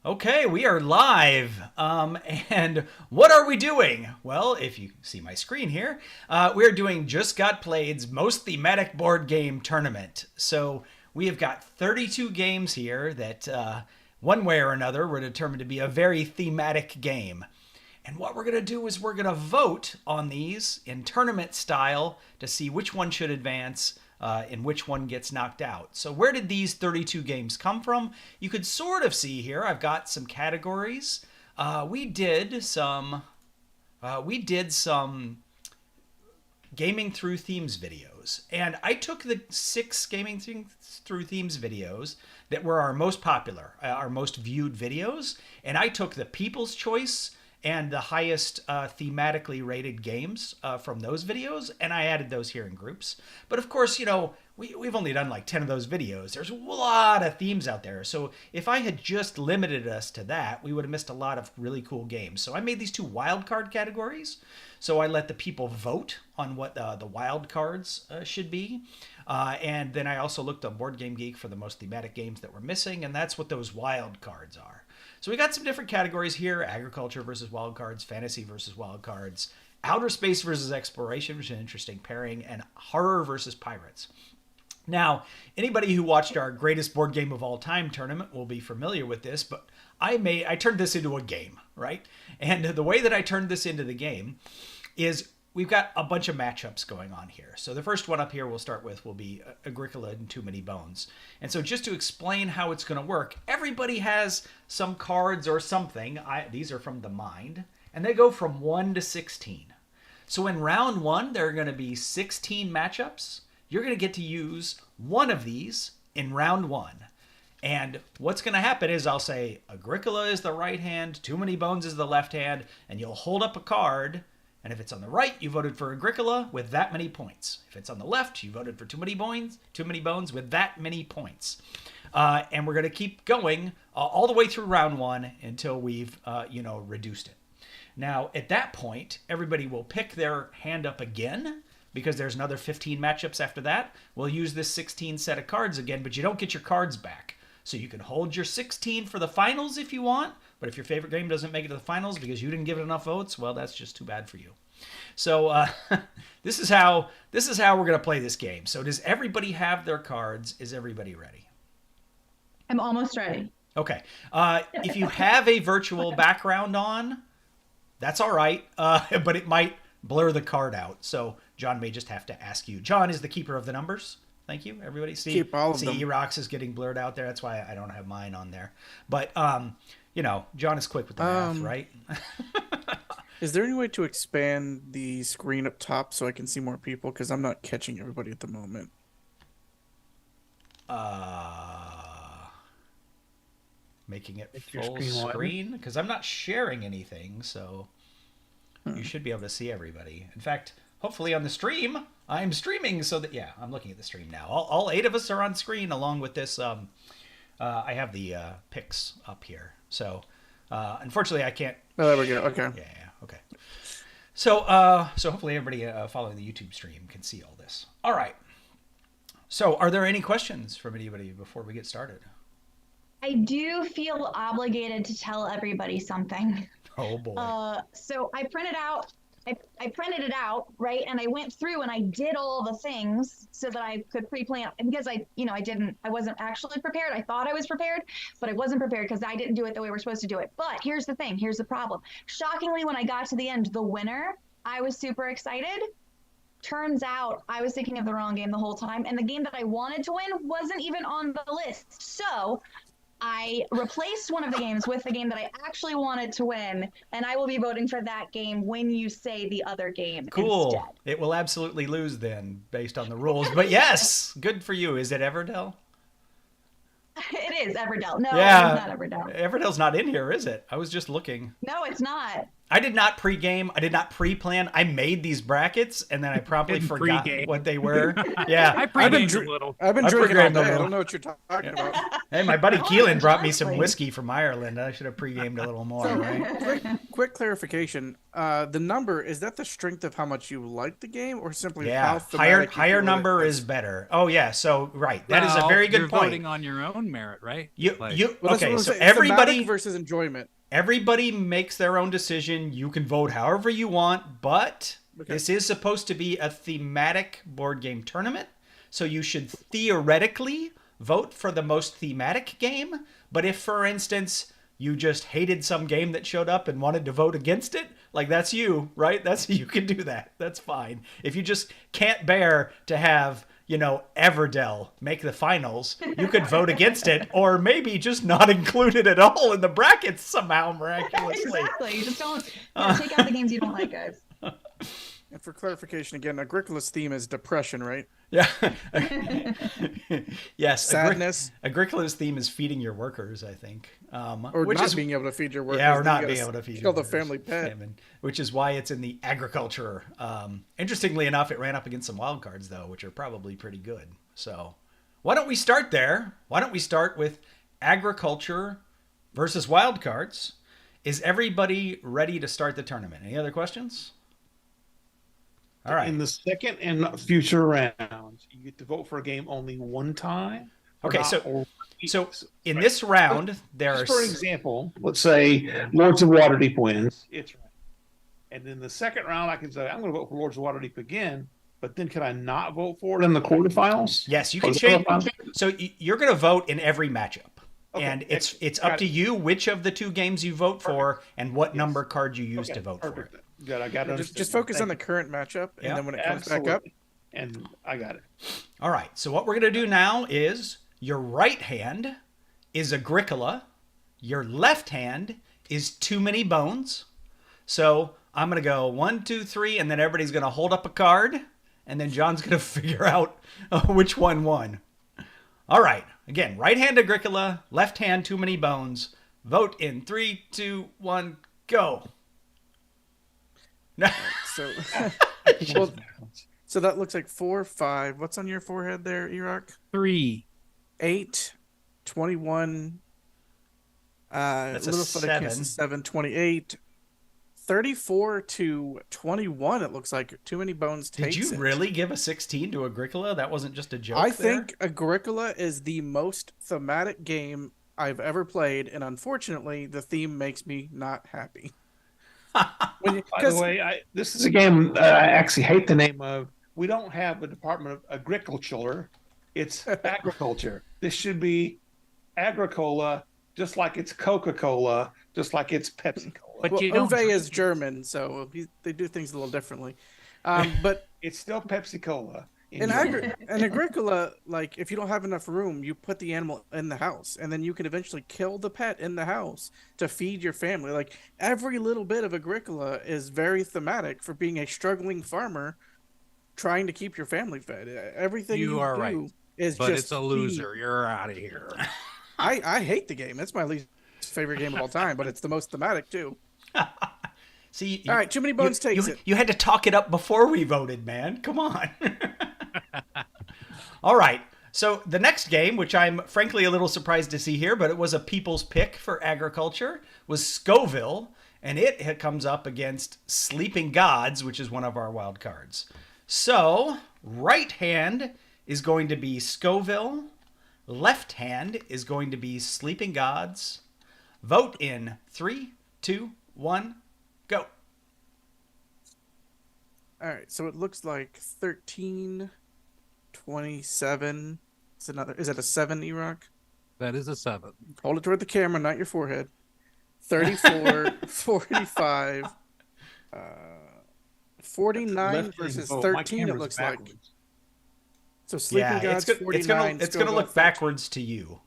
Okay, we are live. And what are we doing? Well, if you see my screen here, we're doing Just Got Played's most thematic board game tournament. So we have got 32 games here that, one way or another, were determined to be a very thematic game. And what we're going to do is we're going to vote on these in tournament style to see which one should advance and which one gets knocked out. So where did these 32 games come from? You could sort of see here. I've got some categories. We did some gaming through themes videos, and I took the 6 gaming through themes videos that were our most popular, our most viewed videos, and I took the People's Choice and the highest thematically rated games from those videos, and I added those here in groups. But of course, we've only done like 10 of those videos. There's a lot of themes out there. So if I had just limited us to that, we would have missed a lot of really cool games. So I made these 2 wildcard categories. So I let the people vote on what the wild cards should be. And then I also looked on Board Game Geek for the most thematic games that were missing, and that's what those wild cards are. So we got some different categories here: agriculture versus wild cards, fantasy versus wild cards, outer space versus exploration, which is an interesting pairing, and horror versus pirates. Now, anybody who watched our greatest board game of all time tournament will be familiar with this, but I turned this into a game, right? And the way that I turned this into the game is we've got a bunch of matchups going on here. So the first one up here we'll start with will be Agricola and Too Many Bones. And so just to explain how it's going to work, everybody has some cards or something. These are from the mind, and they go from 1 to 16. So in round 1, there are going to be 16 matchups. You're going to get to use one of these in round 1. And what's going to happen is I'll say Agricola is the right hand, Too Many Bones is the left hand, and you'll hold up a card. And if it's on the right, you voted for Agricola with that many points. If it's on the left, you voted for Too Many Bones with that many points. And we're going to keep going all the way through round 1 until we've, reduced it. Now, at that point, everybody will pick their hand up again, because there's another 15 matchups after that. We'll use this 16 set of cards again, but you don't get your cards back. So you can hold your 16 for the finals if you want, but if your favorite game doesn't make it to the finals because you didn't give it enough votes, well, that's just too bad for you. So this is how we're going to play this game. So does everybody have their cards? Is everybody ready? I'm almost ready. Okay. If you have a virtual background on, that's all right, but it might blur the card out. So John may just have to ask you. John is the keeper of the numbers. Thank you, everybody. Keep all of them. Erock's is getting blurred out there. That's why I don't have mine on there. But, John is quick with the math, right? Is there any way to expand the screen up top so I can see more people? Because I'm not catching everybody at the moment. Making it full screen? Because I'm not sharing anything, so you should be able to see everybody. In fact, hopefully on the stream, I'm streaming so that, yeah, I'm looking at the stream now. All 8 of us are on screen along with this. I have the pics up here. So, unfortunately, I can't. Oh, there we go. Okay. Yeah, okay. So hopefully everybody following the YouTube stream can see all this. All right. So, are there any questions from anybody before we get started? I do feel obligated to tell everybody something. Oh boy. So I printed it out, right? And I went through and I did all the things so that I could pre-plan, because I wasn't actually prepared. I thought I was prepared, but I wasn't prepared because I didn't do it the way we're supposed to do it. But here's the thing, here's the problem. Shockingly, when I got to the end, the winner, I was super excited. Turns out I was thinking of the wrong game the whole time, and the game that I wanted to win wasn't even on the list. So I replaced one of the games with the game that I actually wanted to win, and I will be voting for that game when you say the other game cool. instead. It will absolutely lose then, based on the rules. But yes, good for you. Is it Everdell? It is Everdell. No, yeah. it's not Everdell. Everdell's not in here, is it? I was just looking. No, it's not. I did not pregame. I did not pre-plan. I made these brackets, and then I promptly forgot what they were. Yeah, I pre-gamed a little. I've been I drinking all pre-gamed a day. I little. don't know what you're talking about. Hey, my buddy Keelan brought me some honestly. whiskey from Ireland. I should have pre-gamed a little more, right? Quick clarification. The number, is that the strength of how much you like the game, or simply how Yeah, thematic you higher feel number it is better. Oh yeah, so right, that is a Well, very good you're point. voting on your own merit, right? You Like, you Well, that's what okay? I'm So saying. Thematic everybody versus enjoyment. everybody makes their own decision. You can vote however you want, but this is supposed to be a thematic board game tournament, so you should theoretically vote for the most thematic game. But if, for instance, you just hated some game that showed up and wanted to vote against it, like that's you, right? You can do that. That's fine. If you just can't bear to have, Everdell make the finals, you could vote against it, or maybe just not include it at all in the brackets somehow miraculously. Exactly. You just don't take out the games you don't like, guys. And for clarification again, Agricola's theme is depression, right? Yeah. Yes. Sadness. Agricola's theme is feeding your workers, I think. Or which not is, being able to feed your workers. yeah, or then not you being gotta able to feed kill your the workers. family pet. Which is why it's in the agriculture. Interestingly enough, it ran up against some wild cards, though, which are probably pretty good. So why don't we start there? Why don't we start with agriculture versus wild cards? Is everybody ready to start the tournament? Any other questions? All right. In the second and future rounds, you get to vote for a game only one time. Okay, so in this round, there are... Just for example, let's say Lords of Waterdeep wins. It's right. And then the second round, I can say, I'm going to vote for Lords of Waterdeep again, but then can I not vote for it in the quarterfinals? Yes, you can change. So you're going to vote in every matchup. Okay, And it's up to you which of the two games you vote for and what number card you use to vote for it. Good, I got it. Just focus on the current matchup, and then when it comes back up. And I got it. All right, so what we're going to do now is your right hand is Agricola. Your left hand is Too Many Bones. So I'm going to go 1, 2, 3, and then everybody's going to hold up a card, and then John's going to figure out which one won. All right, again, right hand Agricola, left hand Too Many Bones. Vote in 3, 2, 1, go. So, well, so that looks like 4, 5. What's on your forehead there, Erock? 3. 8, 21. That's a 7. 7, 28. 34 to 21, it looks like. Too Many Bones takes Did you it. really give a 16 to Agricola? That wasn't just a joke. I there? think Agricola is the most thematic game I've ever played, and unfortunately, the theme makes me not happy. By the way, this is a game I actually hate the name of. We don't have a Department of Agriculture. It's agriculture. This should be Agricola, just like it's Coca-Cola, just like it's Pepsi-Cola. But Well, you don't. Uwe is German, so they do things a little differently. But It's still Pepsi-Cola. in Agricola, like if you don't have enough room, you put the animal in the house, and then you can eventually kill the pet in the house to feed your family. Like every little bit of Agricola is very thematic for being a struggling farmer trying to keep your family fed. Everything you are do right. is But just it's a loser. You're out of here. I hate the game. It's my least favorite game of all time, but it's the most thematic too. See, All right, Too Many Bones takes it. You had to talk it up before we voted, man. Come on. All right. So the next game, which I'm frankly a little surprised to see here, but it was a people's pick for agriculture, was Scoville, and it comes up against Sleeping Gods, which is one of our wild cards. So right hand is going to be Scoville. Left hand is going to be Sleeping Gods. Vote in 3, 2, 1, go. All right, so it looks like 13, 27. Is that a 7, Erock? That is a 7. Hold it toward the camera, not your forehead. 34, 45, 49 versus 13, it looks like. So Sleeping Gods, 49. It's gonna look backwards to you.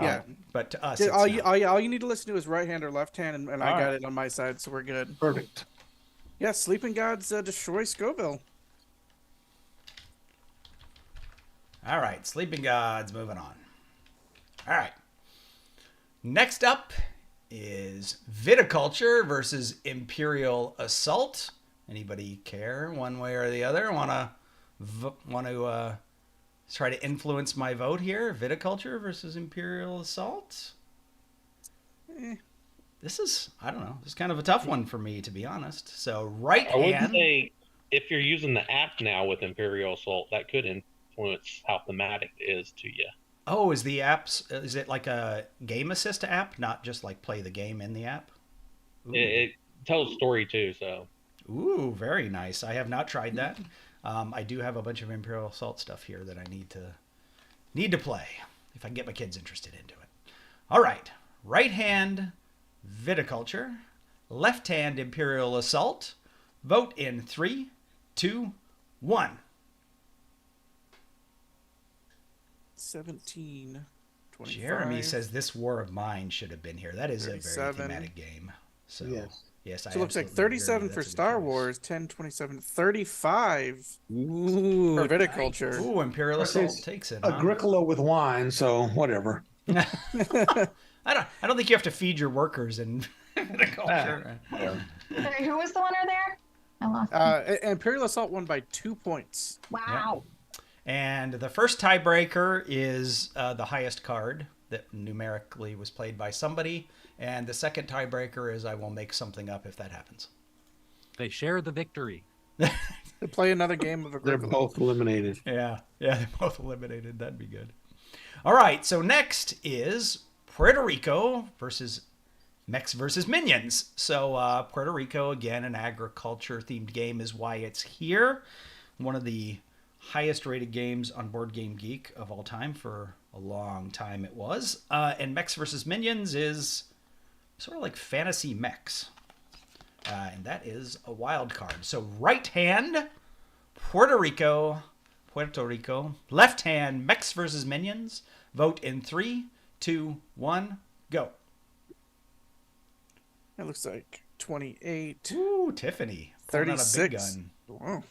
Yeah. But to us, All it's not. you need to listen to is right hand or left hand, and I got it on my side, so we're good. Perfect. Yeah, Sleeping Gods destroy Scoville. All right, Sleeping Gods, moving on. All right. Next up is Viticulture versus Imperial Assault. Anybody care one way or the other? Want to try to influence my vote here? Viticulture versus Imperial Assault? This is, I don't know, this is kind of a tough one for me, to be honest. So right I would hand. say if you're using the app now with Imperial Assault, that could influence how thematic is to you. Oh, is it like a game assist app, not just like play the game in the app? It tells story too, so. Ooh, very nice. I have not tried that. I do have a bunch of Imperial Assault stuff here that I need to play if I can get my kids interested into it. All right. Right hand, Viticulture. Left hand, Imperial Assault. Vote in 3, 2, 1. 17, 25. Jeremy says this War of Mine should have been here. That is 37. a very thematic game. So yes, So it looks like 37 for Star Wars, 10, 27, 35 for Viticulture. Ooh, Imperial Assault takes it. Huh? Agricola with wine, so whatever. I don't think you have to feed your workers in Viticulture. Sorry, who was the winner there? I lost. Imperial Assault won by 2 points. Wow. And the first tiebreaker is the highest card that numerically was played by somebody. And the second tiebreaker is I will make something up if that happens. They share the victory. They play another game of They're Agricola. both eliminated. Yeah, they're both eliminated. That'd be good. All right, so next is Puerto Rico versus Mechs versus Minions. So Puerto Rico, again, an agriculture-themed game is why it's here. One of the highest rated games on Board Game Geek of all time for a long time it was. And Mechs versus Minions is sort of like fantasy mechs. And that is a wild card. So right hand, Puerto Rico. Left hand, Mechs versus Minions. Vote in 3, 2, 1, go. It looks like 28. Ooh, Tiffany. Pulling out a big 36. gun. Wow.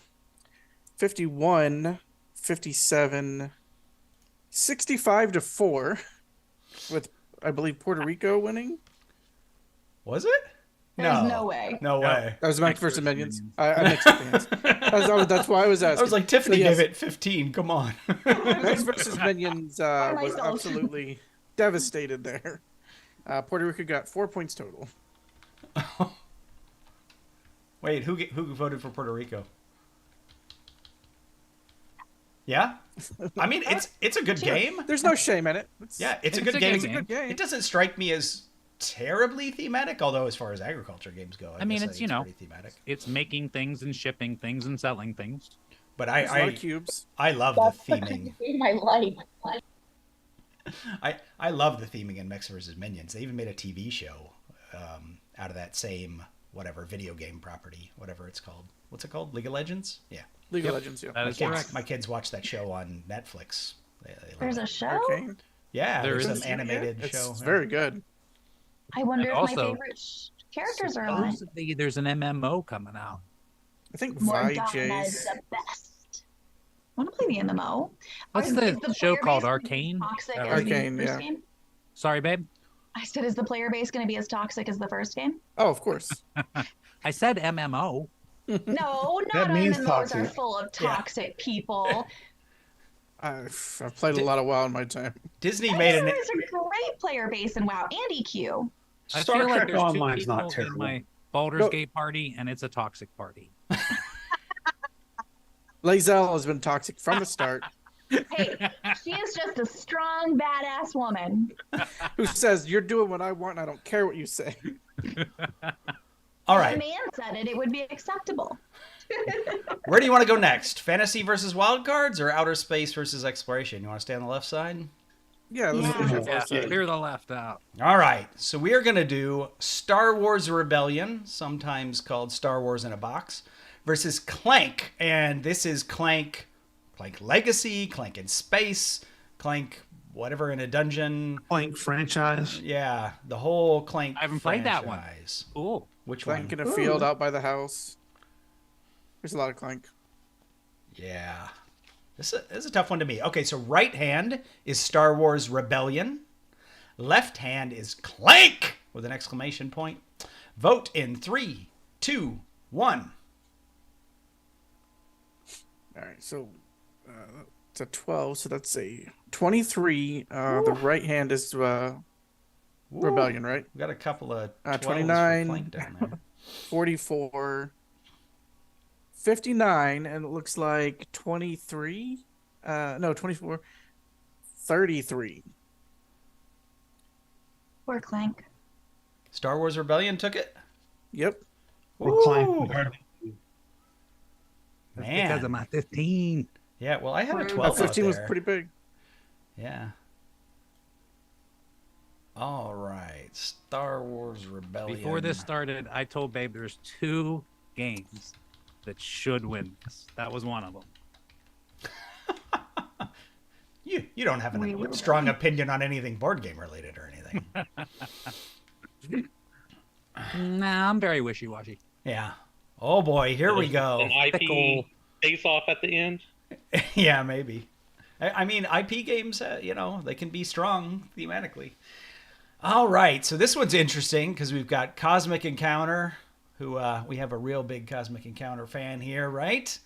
51, 57, 65 to 4, with, I believe, Puerto Rico winning. Was it? There's no way. No way. That was Mechs versus Minions. I mixed up the hands. That's why I was asking. I was like, Tiffany So, yes, gave it 15. Come on. Mechs versus Minions was myself. absolutely devastated there. Puerto Rico got 4 points total. Wait, who voted for Puerto Rico? Yeah? I mean, it's a good game. There's no shame in it. It's a good game. It doesn't strike me as terribly thematic, although as far as agriculture games go, I mean, guess it's, you know, pretty thematic. It's making things and shipping things and selling things. But There's a lot of cubes. I love the theming. My life. I love the theming in Mechs vs. Minions. They even made a TV show out of that same whatever video game property, whatever it's called. What's it called? League of Legends? Yeah. League of Legends, yeah. That is correct. My kids watch that show on Netflix. They love There's it. a show? Arcane. Yeah, There there's is. an animated It's show. very good. I wonder And if also, my favorite characters are on it. Supposedly, there's an MMO coming out. I think Morgana is VJ's. the best. I want to play the MMO. What's Is the show player called? base Arcane? Toxic Is that as right? the Arcane, first yeah. game? Sorry, babe. I said, is the player base going to be as toxic as the first game? Oh, of course. I said MMO. No, That not means MMOs toxic. are full of toxic people. I've played a lot of WoW in my time. Disney made an. There's a great player base in WoW and EQ. I Star feel like Trek there's two Online's people not in terrible. my Baldur's No. Gate party, and it's a toxic party. Lae'zel has been toxic from the start. Hey, she is just a strong, badass woman. Who says, you're doing what I want and I don't care what you say. All If right. a man said it, it would be acceptable. Where do you want to go next? Fantasy versus wild cards or outer space versus exploration? You want to stay on the left side? Yeah, let's Yeah. finish that Yeah, first. clear the left out. All right. So we are going to do Star Wars Rebellion, sometimes called Star Wars in a Box, versus Clank. And this is Clank Legacy, Clank in Space, Clank whatever in a dungeon. Clank franchise. Yeah, the whole Clank I haven't played that one. franchise. Cool. Which Clank one? in a field out by the house. There's a lot of Clank. Yeah. This is a tough one to me. Okay, so right hand is Star Wars Rebellion. Left hand is Clank with an exclamation point. Vote in 3, 2, 1. All right, so it's a 12, so that's a 23. The right hand is Rebellion, right? We got a couple of 29, for Clank down there. 44, 59, and it looks like 23. No, 24, 33. Poor Clank. Star Wars Rebellion took it? Yep. Or Clank. That's Man. because of my 15. Yeah, well, I had a That 12 That 15 out was there. pretty big. Yeah. All right. Star Wars Rebellion. Before this started, I told Babe there's 2 games that should win this. That was one of them. You don't have a strong opinion on anything board game related or anything. Nah, I'm very wishy-washy. Yeah. Oh boy, here we go. An IP Fickle. face off at the end. Yeah, maybe. I mean, IP games, they can be strong thematically. All right, so this one's interesting because we've got Cosmic Encounter, who we have a real big Cosmic Encounter fan here, right?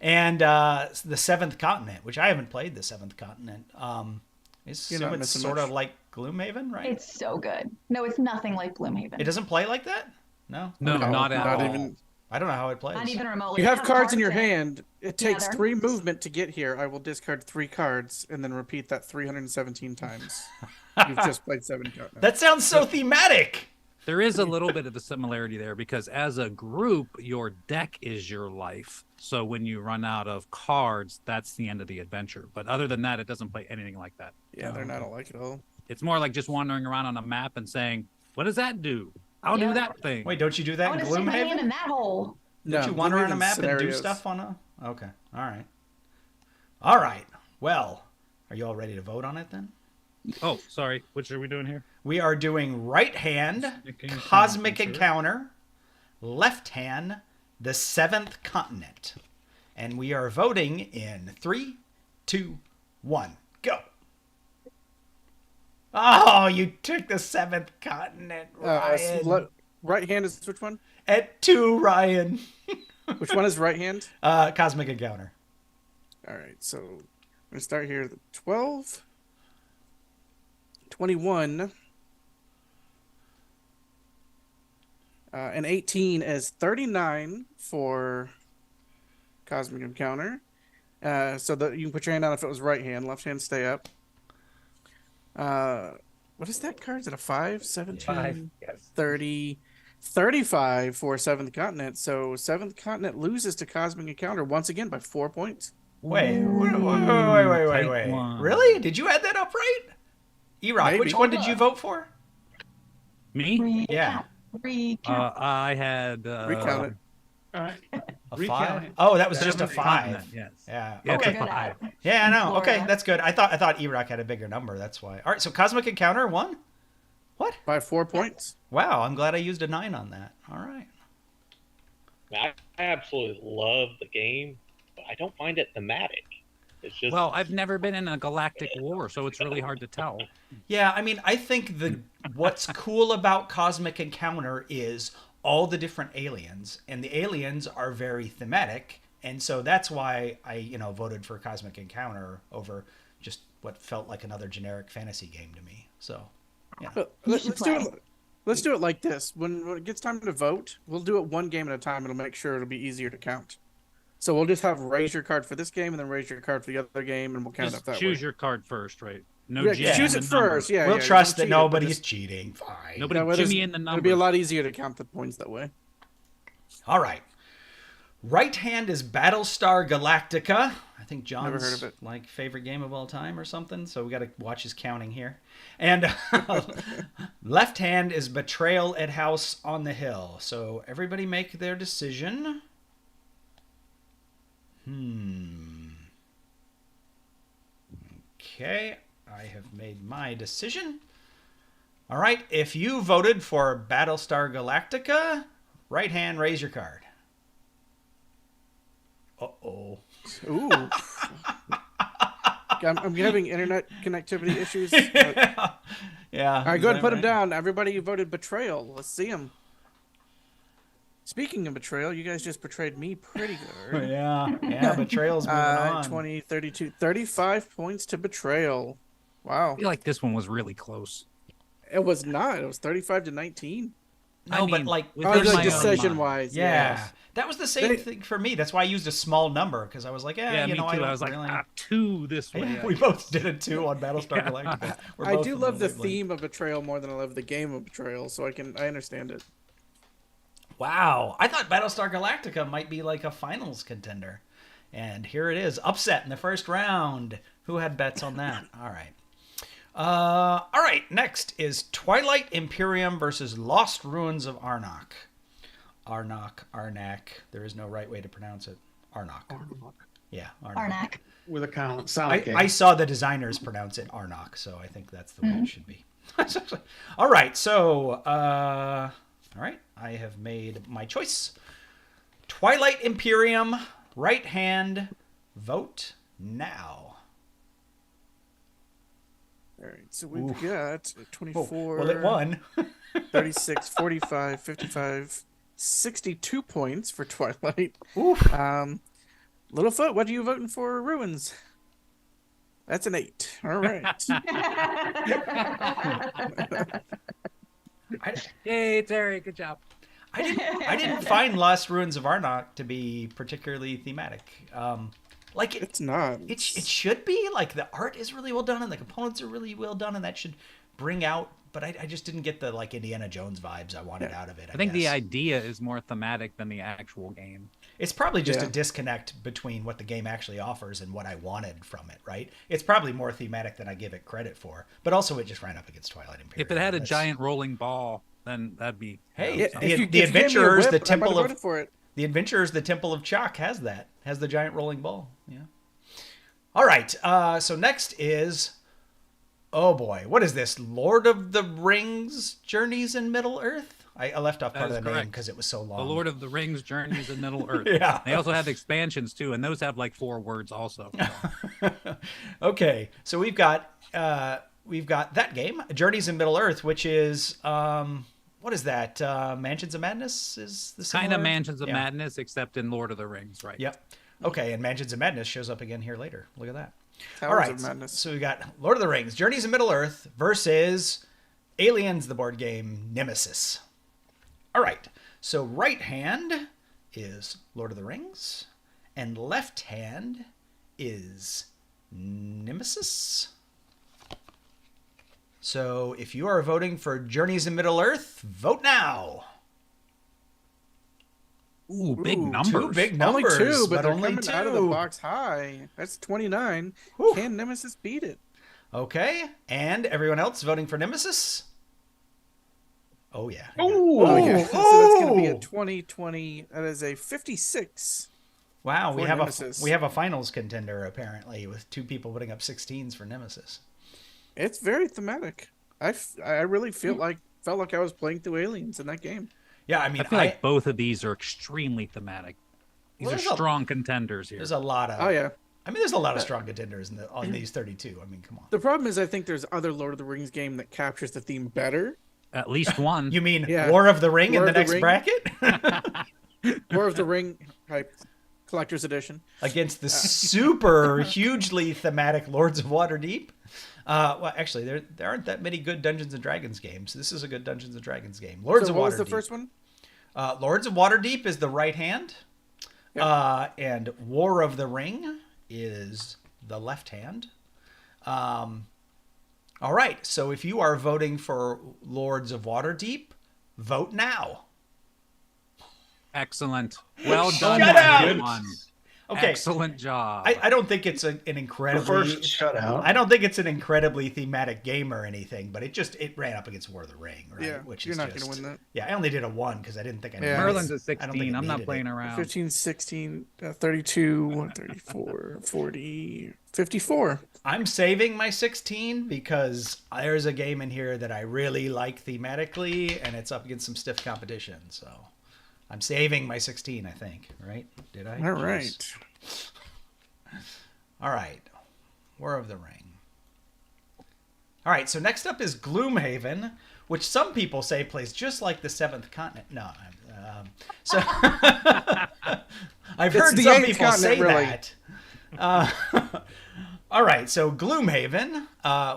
And the Seventh Continent, which I haven't played the Seventh Continent. It's You're not it's missing sort much. of like Gloomhaven, right? It's so good. No, it's nothing like Gloomhaven. It doesn't play like that? No? No, Okay. not at all. even. I don't know how it plays. Not even remotely. You have It has cards in your it. hand. It takes they're- 3 movement to get here. I will discard 3 cards and then repeat that 317 times. You've just played 7 cards. That sounds so thematic. There is a little bit of a similarity there because as a group, your deck is your life. So when you run out of cards, that's the end of the adventure. But other than that, it doesn't play anything like that. Yeah, they're not alike at all. It's more like just wandering around on a map and saying, what does that do? I'll Yeah. do that thing. Wait, don't you do I that want in to stick my hand Gloomhaven? in that hole. Don't you wander on a Gloomhaven map and do scenarios. stuff on a... Okay, all right. All right, well, are you all ready to vote on it then? Oh, sorry. Which are we doing here? We are doing right hand, Encounter. Cosmic Encounter, left hand, the Seventh Continent. And we are voting in 3, 2, 1, go. Oh, you took the Seventh Continent, Ryan. Right hand is which one? At 2, Ryan. Which one is right hand? Cosmic Encounter. All right, so I'm going to start here. 12, 21, and 18 is 39 for Cosmic Encounter. So that you can put your hand down if it was right hand. Left hand stay up. What is that card? Is it a 5? 17, 5, yes. 30, 35 for Seventh Continent. So Seventh Continent loses to Cosmic Encounter once again by 4 points. Wait. Tight one. Really? Did you add that up right? Erock, Maybe. which one did you vote for? Me? Yeah. Recount. I had... Recount it. All right. A Recount 5? it. Oh, that was just a Seventh 5. Continent, yes. Yeah. Yeah, it's Okay. a Good 5. at it. Yeah, I know. Okay, Florida. that's good. I thought Erock had a bigger number. That's why. All right, so Cosmic Encounter won? What? By 4 points. Wow, I'm glad I used a 9 on that. All right. I absolutely love the game, but I don't find it thematic. It's just Well, I've never been in a galactic war, so it's really hard to tell. Yeah, I mean, I think what's cool about Cosmic Encounter is all the different aliens, and the aliens are very thematic, and so that's why I, voted for Cosmic Encounter over just what felt like another generic fantasy game to me. So, yeah. But You let's should do play. it. Let's do it like this. When it gets time to vote, we'll do it one game at a time. It'll make sure it'll be easier to count. So we'll just have raise your card for this game and then raise your card for the other game, and we'll count it Just up that choose way. your card first, right? No Yeah, jam choose in it the numbers. first. Yeah, We'll yeah, trust don't that cheat it, but nobody's just- cheating. Fine. Nobody No, jimmy in the numbers. It'll be a lot easier to count the points that way. All right. Right hand is Battlestar Galactica. I think John's Never heard of it. like favorite game of all time or something. So we got to watch his counting here. And left hand is Betrayal at House on the Hill. So everybody make their decision. Okay, I have made my decision. All right, if you voted for Battlestar Galactica, right hand, raise your card. Uh-oh. Ooh. I'm having internet connectivity issues. But Yeah. All right, go ahead and put him down. Everybody who voted betrayal. Let's see him. Speaking of betrayal, you guys just betrayed me pretty good. Yeah. Betrayal's moving on. 20, 32, 35 points to betrayal. Wow. I feel like this one was really close. It was not. It was 35 to 19. No, but like decision-wise. Yeah. That was the same thing for me. That's why I used a small number, because I was like, me too. I was like, 2 this way. Yeah, we both did a 2 on Battlestar Galactica. I do love the theme of betrayal more than I love the game of betrayal, so I understand it. Wow. I thought Battlestar Galactica might be like a finals contender. And here it is. Upset in the first round. Who had bets on that? All right. All right. Next is Twilight Imperium versus Lost Ruins of Arnak. Arnak. There is no right way to pronounce it. Arnak. Yeah, Arnak. With a sound. I saw the designers pronounce it Arnak, so I think that's the way it should be. All right. So, all right. I have made my choice. Twilight Imperium, right hand, vote now. All right, so we've got 24, well, it won. 36, 45, 55, 62 points for Twilight. Oof. Littlefoot, what are you voting for, Ruins? That's an 8. All right. Yay, Terry, good job. I didn't find Lost Ruins of Arnak to be particularly thematic. Like it's not. It should be. Like the art is really well done and the components are really well done, and that should bring out. But I just didn't get the like Indiana Jones vibes I wanted out of it. I think the idea is more thematic than the actual game. It's probably just a disconnect between what the game actually offers and what I wanted from it, right? It's probably more thematic than I give it credit for, but also it just ran up against Twilight Imperium. If it had a giant rolling ball, then that'd be... Hey, the Adventurers, the Temple of... The Adventurers, the Temple of Chalk has that. Has the giant rolling ball. Yeah. All right. So next is... Oh boy. What is this? Lord of the Rings Journeys in Middle-earth? I left off part of the name because it was so long. The Lord of the Rings Journeys in Middle-earth. Yeah. They also have expansions too, and those have like 4 words also. Okay. So we've got that game, Journeys in Middle-earth, which is... what is that? Mansions of Madness is the similar? Kind of Mansions of Madness, except in Lord of the Rings, right? Yep. Okay, and Mansions of Madness shows up again here later. Look at that. Towers All right, of Madness. So we got Lord of the Rings, Journeys in Middle-earth versus Aliens, the board game, Nemesis. All right, so right hand is Lord of the Rings, and left hand is Nemesis. So if you are voting for Journeys in Middle-earth, vote now. Ooh, big numbers. 2 big numbers. Only 2, but they're only coming 2. out of the box high. That's 29. Whew. Can Nemesis beat it? Okay, and everyone else voting for Nemesis? Oh, yeah. Oh, yeah. So that's going to be a 20-20. That is a 56. Wow, we Nemesis. have a finals contender, apparently, with 2 people putting up 16s for Nemesis. It's very thematic. I really felt like I was playing through Aliens in that game. Yeah, I mean, I feel like both of these are extremely thematic. These are strong contenders here. There's a lot of... Oh, yeah. I mean, there's a lot of strong contenders on these 32. I mean, come on. The problem is I think there's other Lord of the Rings game that captures the theme better. At least one. You mean War of the Ring in the next bracket? War of the Ring type collector's edition. Against the super hugely thematic Lords of Waterdeep. Well, actually, there aren't that many good Dungeons and Dragons games. This is a good Dungeons and Dragons game. Lords of Waterdeep. What was the first one? Lords of Waterdeep is the right hand. Yep. And War of the Ring is the left hand. All right, so if you are voting for Lords of Waterdeep, vote now. Excellent. Well done, Shut out! everyone. Okay. Excellent job. I don't think it's an incredibly... First shutout. I don't think it's an incredibly thematic game or anything, but it ran up against War of the Ring, right? Yeah, Which you're is not just, going to win that. Yeah, I only did a 1 because I didn't think I needed Merlin's it. at 16. I'm not playing around. 15, 16, 32, 34, 40, 54. I'm saving my 16 because there's a game in here that I really like thematically, and it's up against some stiff competition, so... I'm saving my 16, I think, right? Did I? All right. All right. War of the Ring. All right, so next up is Gloomhaven, which some people say plays just like the Seventh Continent. No, so I've heard the some Eighth people say Continent, really. that. All right, so Gloomhaven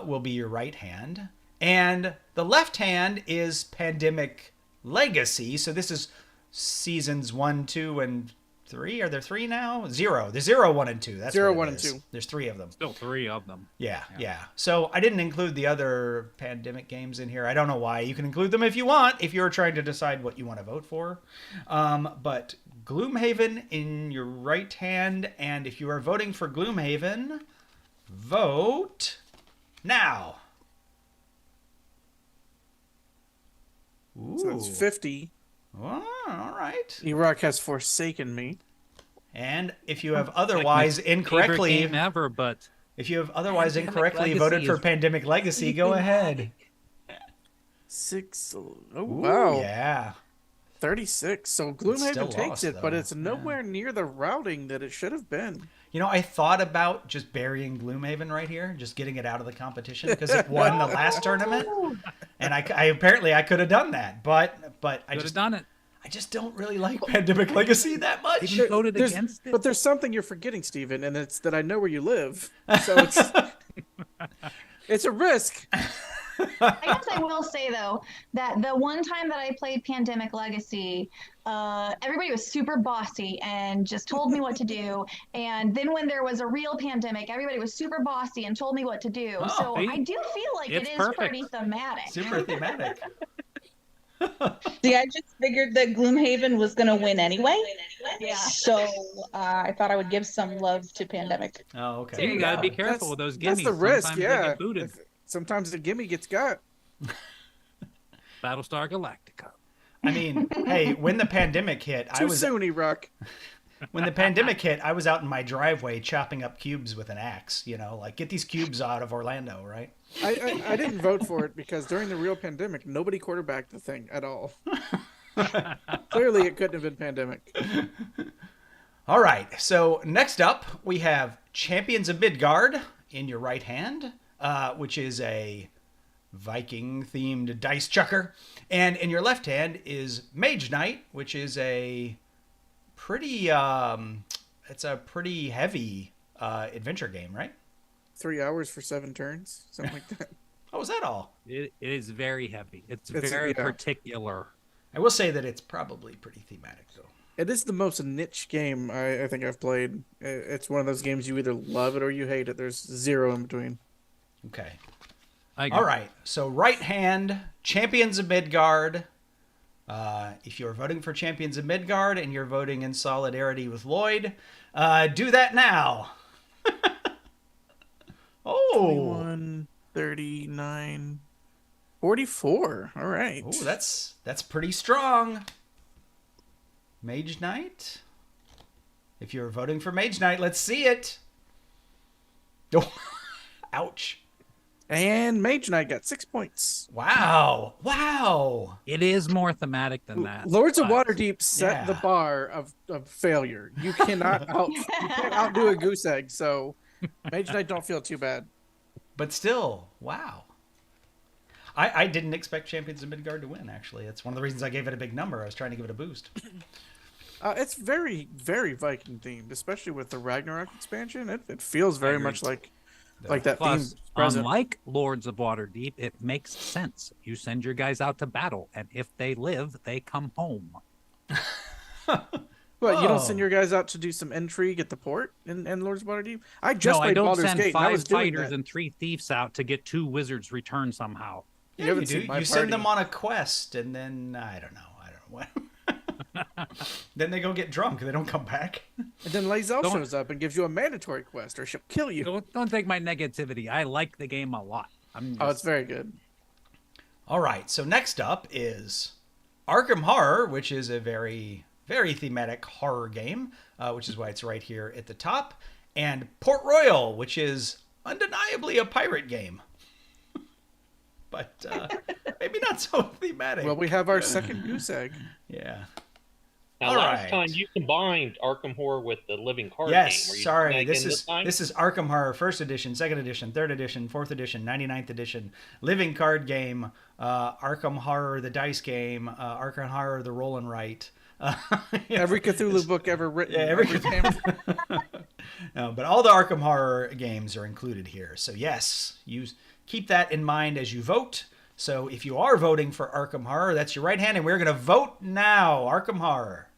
will be your right hand, and the left hand is Pandemic Legacy. So this is seasons 1, 2, and 3. Are there 3 now? 0. There's 0, 1, and 2. That's 0, what it 1, and is. 2. There's 3 of them. Still 3 of them. Yeah. So I didn't include the other Pandemic games in here. I don't know why. You can include them if you want, if you're trying to decide what you want to vote for. But Gloomhaven in your right hand, and if you are voting for Gloomhaven, vote now. Ooh. So that's 50. Oh, all right. Erock has forsaken me. And if you have otherwise incorrectly game ever, but if you have otherwise Pandemic incorrectly Legacy voted for is Pandemic Legacy, go ahead. 6. Oh, Ooh, wow. Yeah. 36. So still Gloomhaven takes lost, it, but though. it's nowhere near the routing that it should have been. You know, I thought about just burying Gloomhaven right here, just getting it out of the competition because it won the last tournament, and I apparently I could have done that, but I could just have done it. I just don't really like Pandemic Legacy that much. Even voted There's- against it. But there's something you're forgetting, Steven, and it's that I know where you live. So it's a risk. I guess I will say though that the one time that I played Pandemic Legacy, everybody was super bossy and just told me what to do. And then when there was a real pandemic, everybody was super bossy and told me what to do. Oh, so see? I do feel like It's it is perfect. pretty thematic. Super thematic. See, I just figured that Gloomhaven was going to win anyway. Yeah. So I thought I would give some love to Pandemic. Oh, okay. So you got to be That's- careful with those gimmies. That's the risk, Sometimes they yeah. get booted. Sometimes the gimme gets got. Battlestar Galactica. I mean, hey, when the pandemic hit, Too soon, Erock. when the pandemic hit, I was out in my driveway chopping up cubes with an axe. You know, like get these cubes out of Orlando, right? I didn't vote for it because during the real pandemic, nobody quarterbacked the thing at all. Clearly, it couldn't have been Pandemic. All right. So next up, we have Champions of Midgard in your right hand, which is a Viking-themed dice chucker, and in your left hand is Mage Knight, which is a pretty it's a pretty heavy adventure game, right? 3 hours for 7 turns, something like that. Oh, is that all? It is very heavy. It's It's- very yeah. particular. I will say that it's probably pretty thematic, though. It is the most niche game I think I've played. It's one of those games you either love it or you hate it. There's 0 in between. Okay. I agree. All right. So right hand, Champions of Midgard. If you're voting for Champions of Midgard and you're voting in solidarity with Lloyd, do that now. Oh, 21, 39, 44. All right. oh, that's pretty strong. Mage Knight. If you're voting for Mage Knight, let's see it. Oh, ouch. And Mage Knight got 6 points. Wow. Wow. It is more thematic than that. Lords of but Waterdeep set the Yeah. bar of failure. You cannot outdo a goose egg. So Mage Knight don't feel too bad. But still, wow. I didn't expect Champions of Midgard to win, actually. That's one of the reasons I gave it a big number. I was trying to give it a boost. It's very, very Viking themed, especially with the Ragnarok expansion. It feels very Agreed. much like that Plus, theme present. unlike Lords of Waterdeep, it makes sense. You send your guys out to battle, and if they live, they come home. But you don't send Oh. your guys out to do some intrigue at the port in Lords of Waterdeep? I just No, I played don't Baldur's send Gate, and I 5 was doing fighters that. and 3 thieves out to get 2 wizards return somehow. You Yeah, haven't you do. seen my You send them party. on a quest, and then I don't know what. Then they go get drunk. They don't come back. And then Lae'zel Don't- shows up and gives you a mandatory quest, or she'll kill you. Don't take my negativity. I like the game a lot. Oh, it's very good. All right. So next up is Arkham Horror, which is a very, very thematic horror game, which is why it's right here at the top, and Port Royal, which is undeniably a pirate game, but maybe not so thematic. Well, we have our second goose egg. Yeah. Now, All last right. time you combined Arkham Horror with the Living Card game. Yes, Were you sorry. doing that This again is time? this is Arkham Horror First Edition, Second Edition, Third Edition, Fourth Edition, 99th Edition, Living Card Game, Arkham Horror the Dice Game, Arkham Horror the Roll and Write. Every Cthulhu book ever written. Yeah, every No, but all the Arkham Horror games are included here. So yes, you keep that in mind as you vote. So if you are voting for Arkham Horror, that's your right hand, and we're going to vote now. Arkham Horror.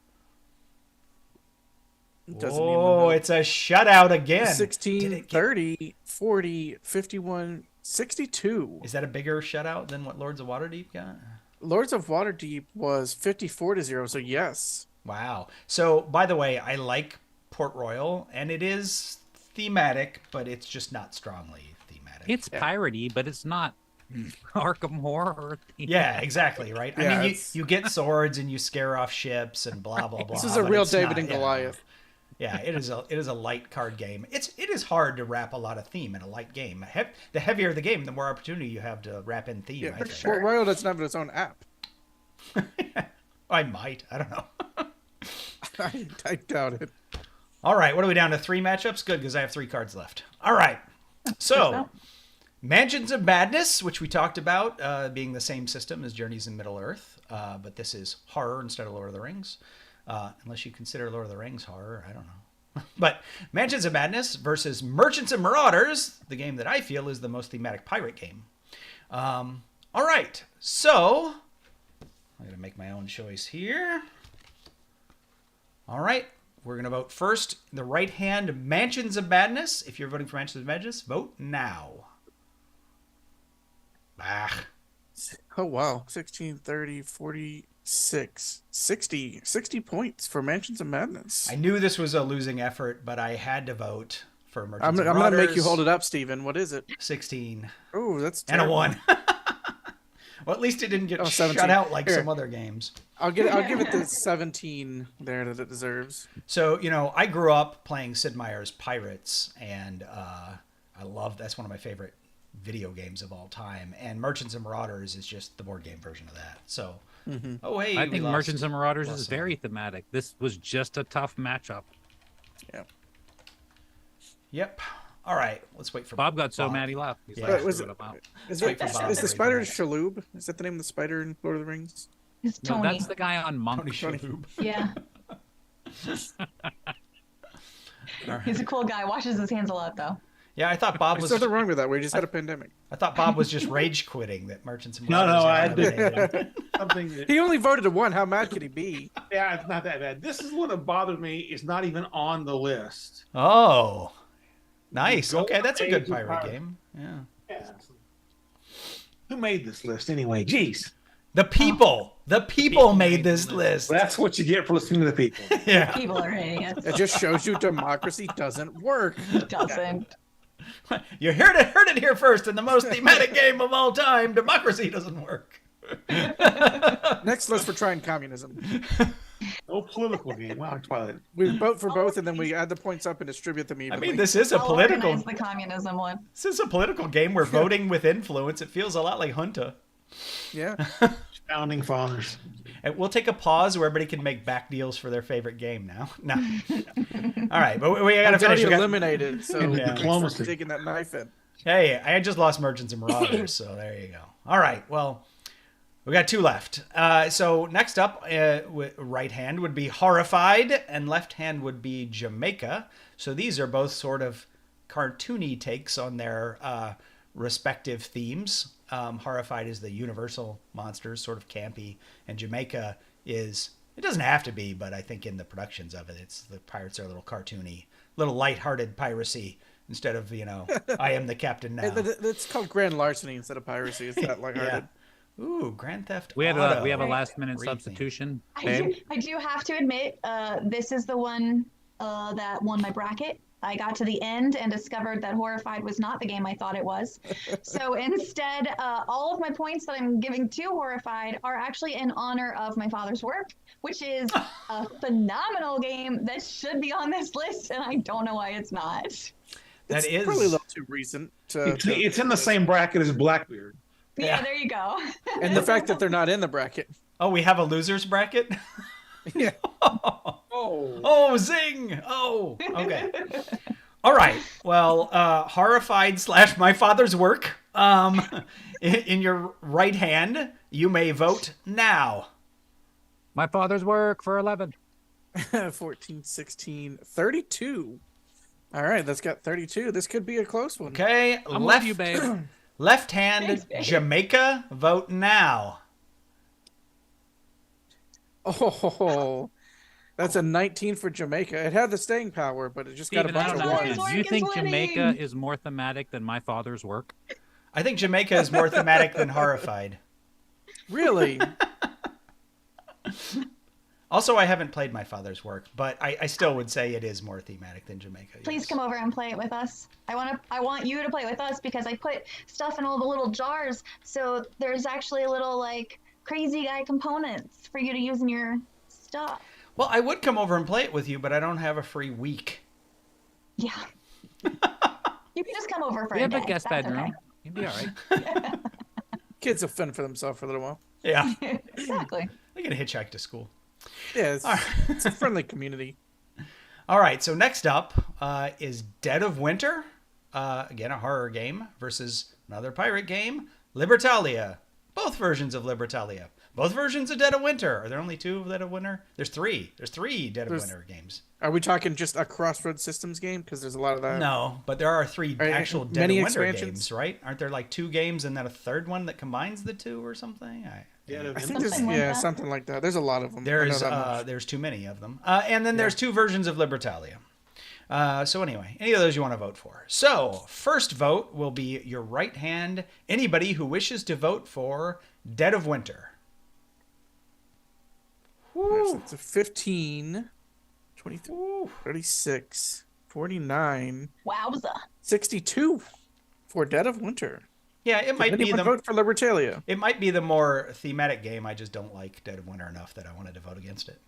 Oh, it's a shutout again. 16, 30, 40, 51, 62. Is that a bigger shutout than what Lords of Waterdeep got? Lords of Waterdeep was 54-0, so yes. Wow. So, by the way, I like Port Royal, and it is thematic, but it's just not strongly thematic. It's piratey, but it's not Arkham Horror. Yeah, exactly, right? Yeah, I mean, you get swords and you scare off ships and blah, blah, blah. This is a but real it's David not, and Goliath. Yeah, it is a light card game. It is hard to wrap a lot of theme in a light game. The heavier the game, the more opportunity you have to wrap in theme. Yeah, I think. Port Royal doesn't have its own app. I might. I don't know. I doubt it. All right, what are we down to? 3 matchups? Good, because I have 3 cards left. All right. So, Mansions of Madness, which we talked about being the same system as Journeys in Middle-earth, but this is horror instead of Lord of the Rings. Unless you consider Lord of the Rings horror, I don't know. But Mansions of Madness versus Merchants and Marauders, the game that I feel is the most thematic pirate game. All right, so I'm going to make my own choice here. All right, we're going to vote first. The right hand, Mansions of Madness. If you're voting for Mansions of Madness, vote now. Bah. Oh, wow. 16, 30, 46, 60 points for Mansions of Madness. I knew this was a losing effort, but I had to vote for Merchants I'm and going Marauders. to make you hold it up, Steven. What is it? 16. Oh, that's And a terrible. 1. Well, at least it didn't get 17. shut out like Here. some other games. I'll give it the 17 there that it deserves. So, I grew up playing Sid Meier's Pirates, and that's one of my favorite video games of all time. And Merchants and Marauders is just the board game version of that. So, oh, hey. I we think lost- Merchants and Marauders lost is someone. very thematic. This was just a tough matchup. Yeah. Yep. All right. Let's wait for Bob got so mad he left. He's Yeah. like, Was screw it- it up. Is Wait for Bob the to spider read the Shaloub? Is that the name of the spider in Lord of the Rings? It's No, Tony. that's the guy on Monk. Tony Shalhoub. Yeah. He's a cool guy. Washes his hands a lot, though. Yeah, I thought Bob There's was. nothing wrong with that. We just had a pandemic. I thought Bob was just rage quitting that Merchants and No, Marauders. no, had I did eliminated him. something that, He only voted a 1. How mad could he be? yeah, it's not that bad. This is what bothered me. Is not even on the list. Oh, nice. Golden Okay, that's a good Age of pirate Pirates. game. Yeah. Yeah. Who made this list anyway? Jeez. The people. The people made this list. That's what you get for listening to the people. Yeah. People are idiots. It just shows you democracy doesn't work. Doesn't. You heard it here first. In the most thematic game of all time, democracy doesn't work. Next list for trying communism. No political game. Wow, Twilight. We vote for both, and then we add the points up and distribute them I evenly. mean, this is a I'll political. organize the communism one. This is a political game. We're voting with influence. It feels a lot like Junta. Yeah. Founding fathers. And we'll take a pause where everybody can make back deals for their favorite game now. No. All right, but we got to It's finish. already We got- eliminated, so Yeah. Diplomacy. taking that knife in. Hey, I just lost Merchants and Marauders, so there you go. All right, well, we got 2 left. So next up, right hand would be Horrified, and left hand would be Jamaica. So these are both sort of cartoony takes on their respective themes. Horrified is the universal monsters, sort of campy, and Jamaica is, it doesn't have to be, but I think in the productions of it, it's the pirates are a little cartoony, little lighthearted piracy instead of, I am the captain now. It's called grand larceny instead of piracy. It's that lighthearted. Ooh, Grand Theft We Auto. have a last minute Rethink. substitution. I do have to admit, this is the one that won my bracket. I got to the end and discovered that Horrified was not the game I thought it was. So instead, all of my points that I'm giving to Horrified are actually in honor of my father's work, which is a phenomenal game that should be on this list, and I don't know why it's not. That It's is probably a little too recent. It's in the same bracket as Blackbeard. Yeah, there you go. And the fact that they're not in the bracket. Oh, we have a losers bracket? Yeah. Oh, zing! Oh, okay. All right. Well, horrified / my father's work. In your right hand, you may vote now. My father's work for 11. 14, 16, 32. All right, that's got 32. This could be a close one. Okay. I'm with you, babe. Left hand, Thanks, babe. Jamaica, vote now. Oh, that's a 19 for Jamaica. It had the staying power, but it just got a Steven, I bunch don't of know. ones. His Do you work think is Jamaica winning. is more thematic than my father's work? I think Jamaica is more thematic than horrified. Really? Also, I haven't played my father's work, but I still would say it is more thematic than Jamaica. Please yes. come over and play it with us. I want you to play with us because I put stuff in all the little jars. So there's actually a little like crazy guy components for you to use in your stuff. Well, I would come over and play it with you, but I don't have a free week. Yeah. You can just come over for We a have a day. guest That's bedroom. You'd be all right. Kids will fend for themselves for a little while. Yeah. Okay. Exactly. I can hitchhike to school. Yeah, it's, All right. it's a friendly community. All right, so next up is Dead of Winter. Again, a horror game versus another pirate game, Libertalia. Both versions of Libertalia. Both versions of Dead of Winter. Are there only 2 of Dead of Winter? There's 3. There's 3 Dead of Winter games. Are we talking just a Crossroads Systems game? Because there's a lot of that. No, but there are 3 Are actual Dead many of Winter expansions? games, right? Aren't there like 2 games and then a third one that combines the 2 or something? I think there's Something like that. something like that. There's a lot of them. There's too many of them. And then there's 2 versions of Libertalia. So anyway, any of those you want to vote for. So first vote will be your right hand. Anybody who wishes to vote for Dead of Winter. It's a 15, 23, 36, 49, Wowza. 62 for Dead of Winter. Yeah, it might be Anyone the vote for Libertalia? it might be the more thematic game. I just don't like Dead of Winter enough that I wanted to vote against it.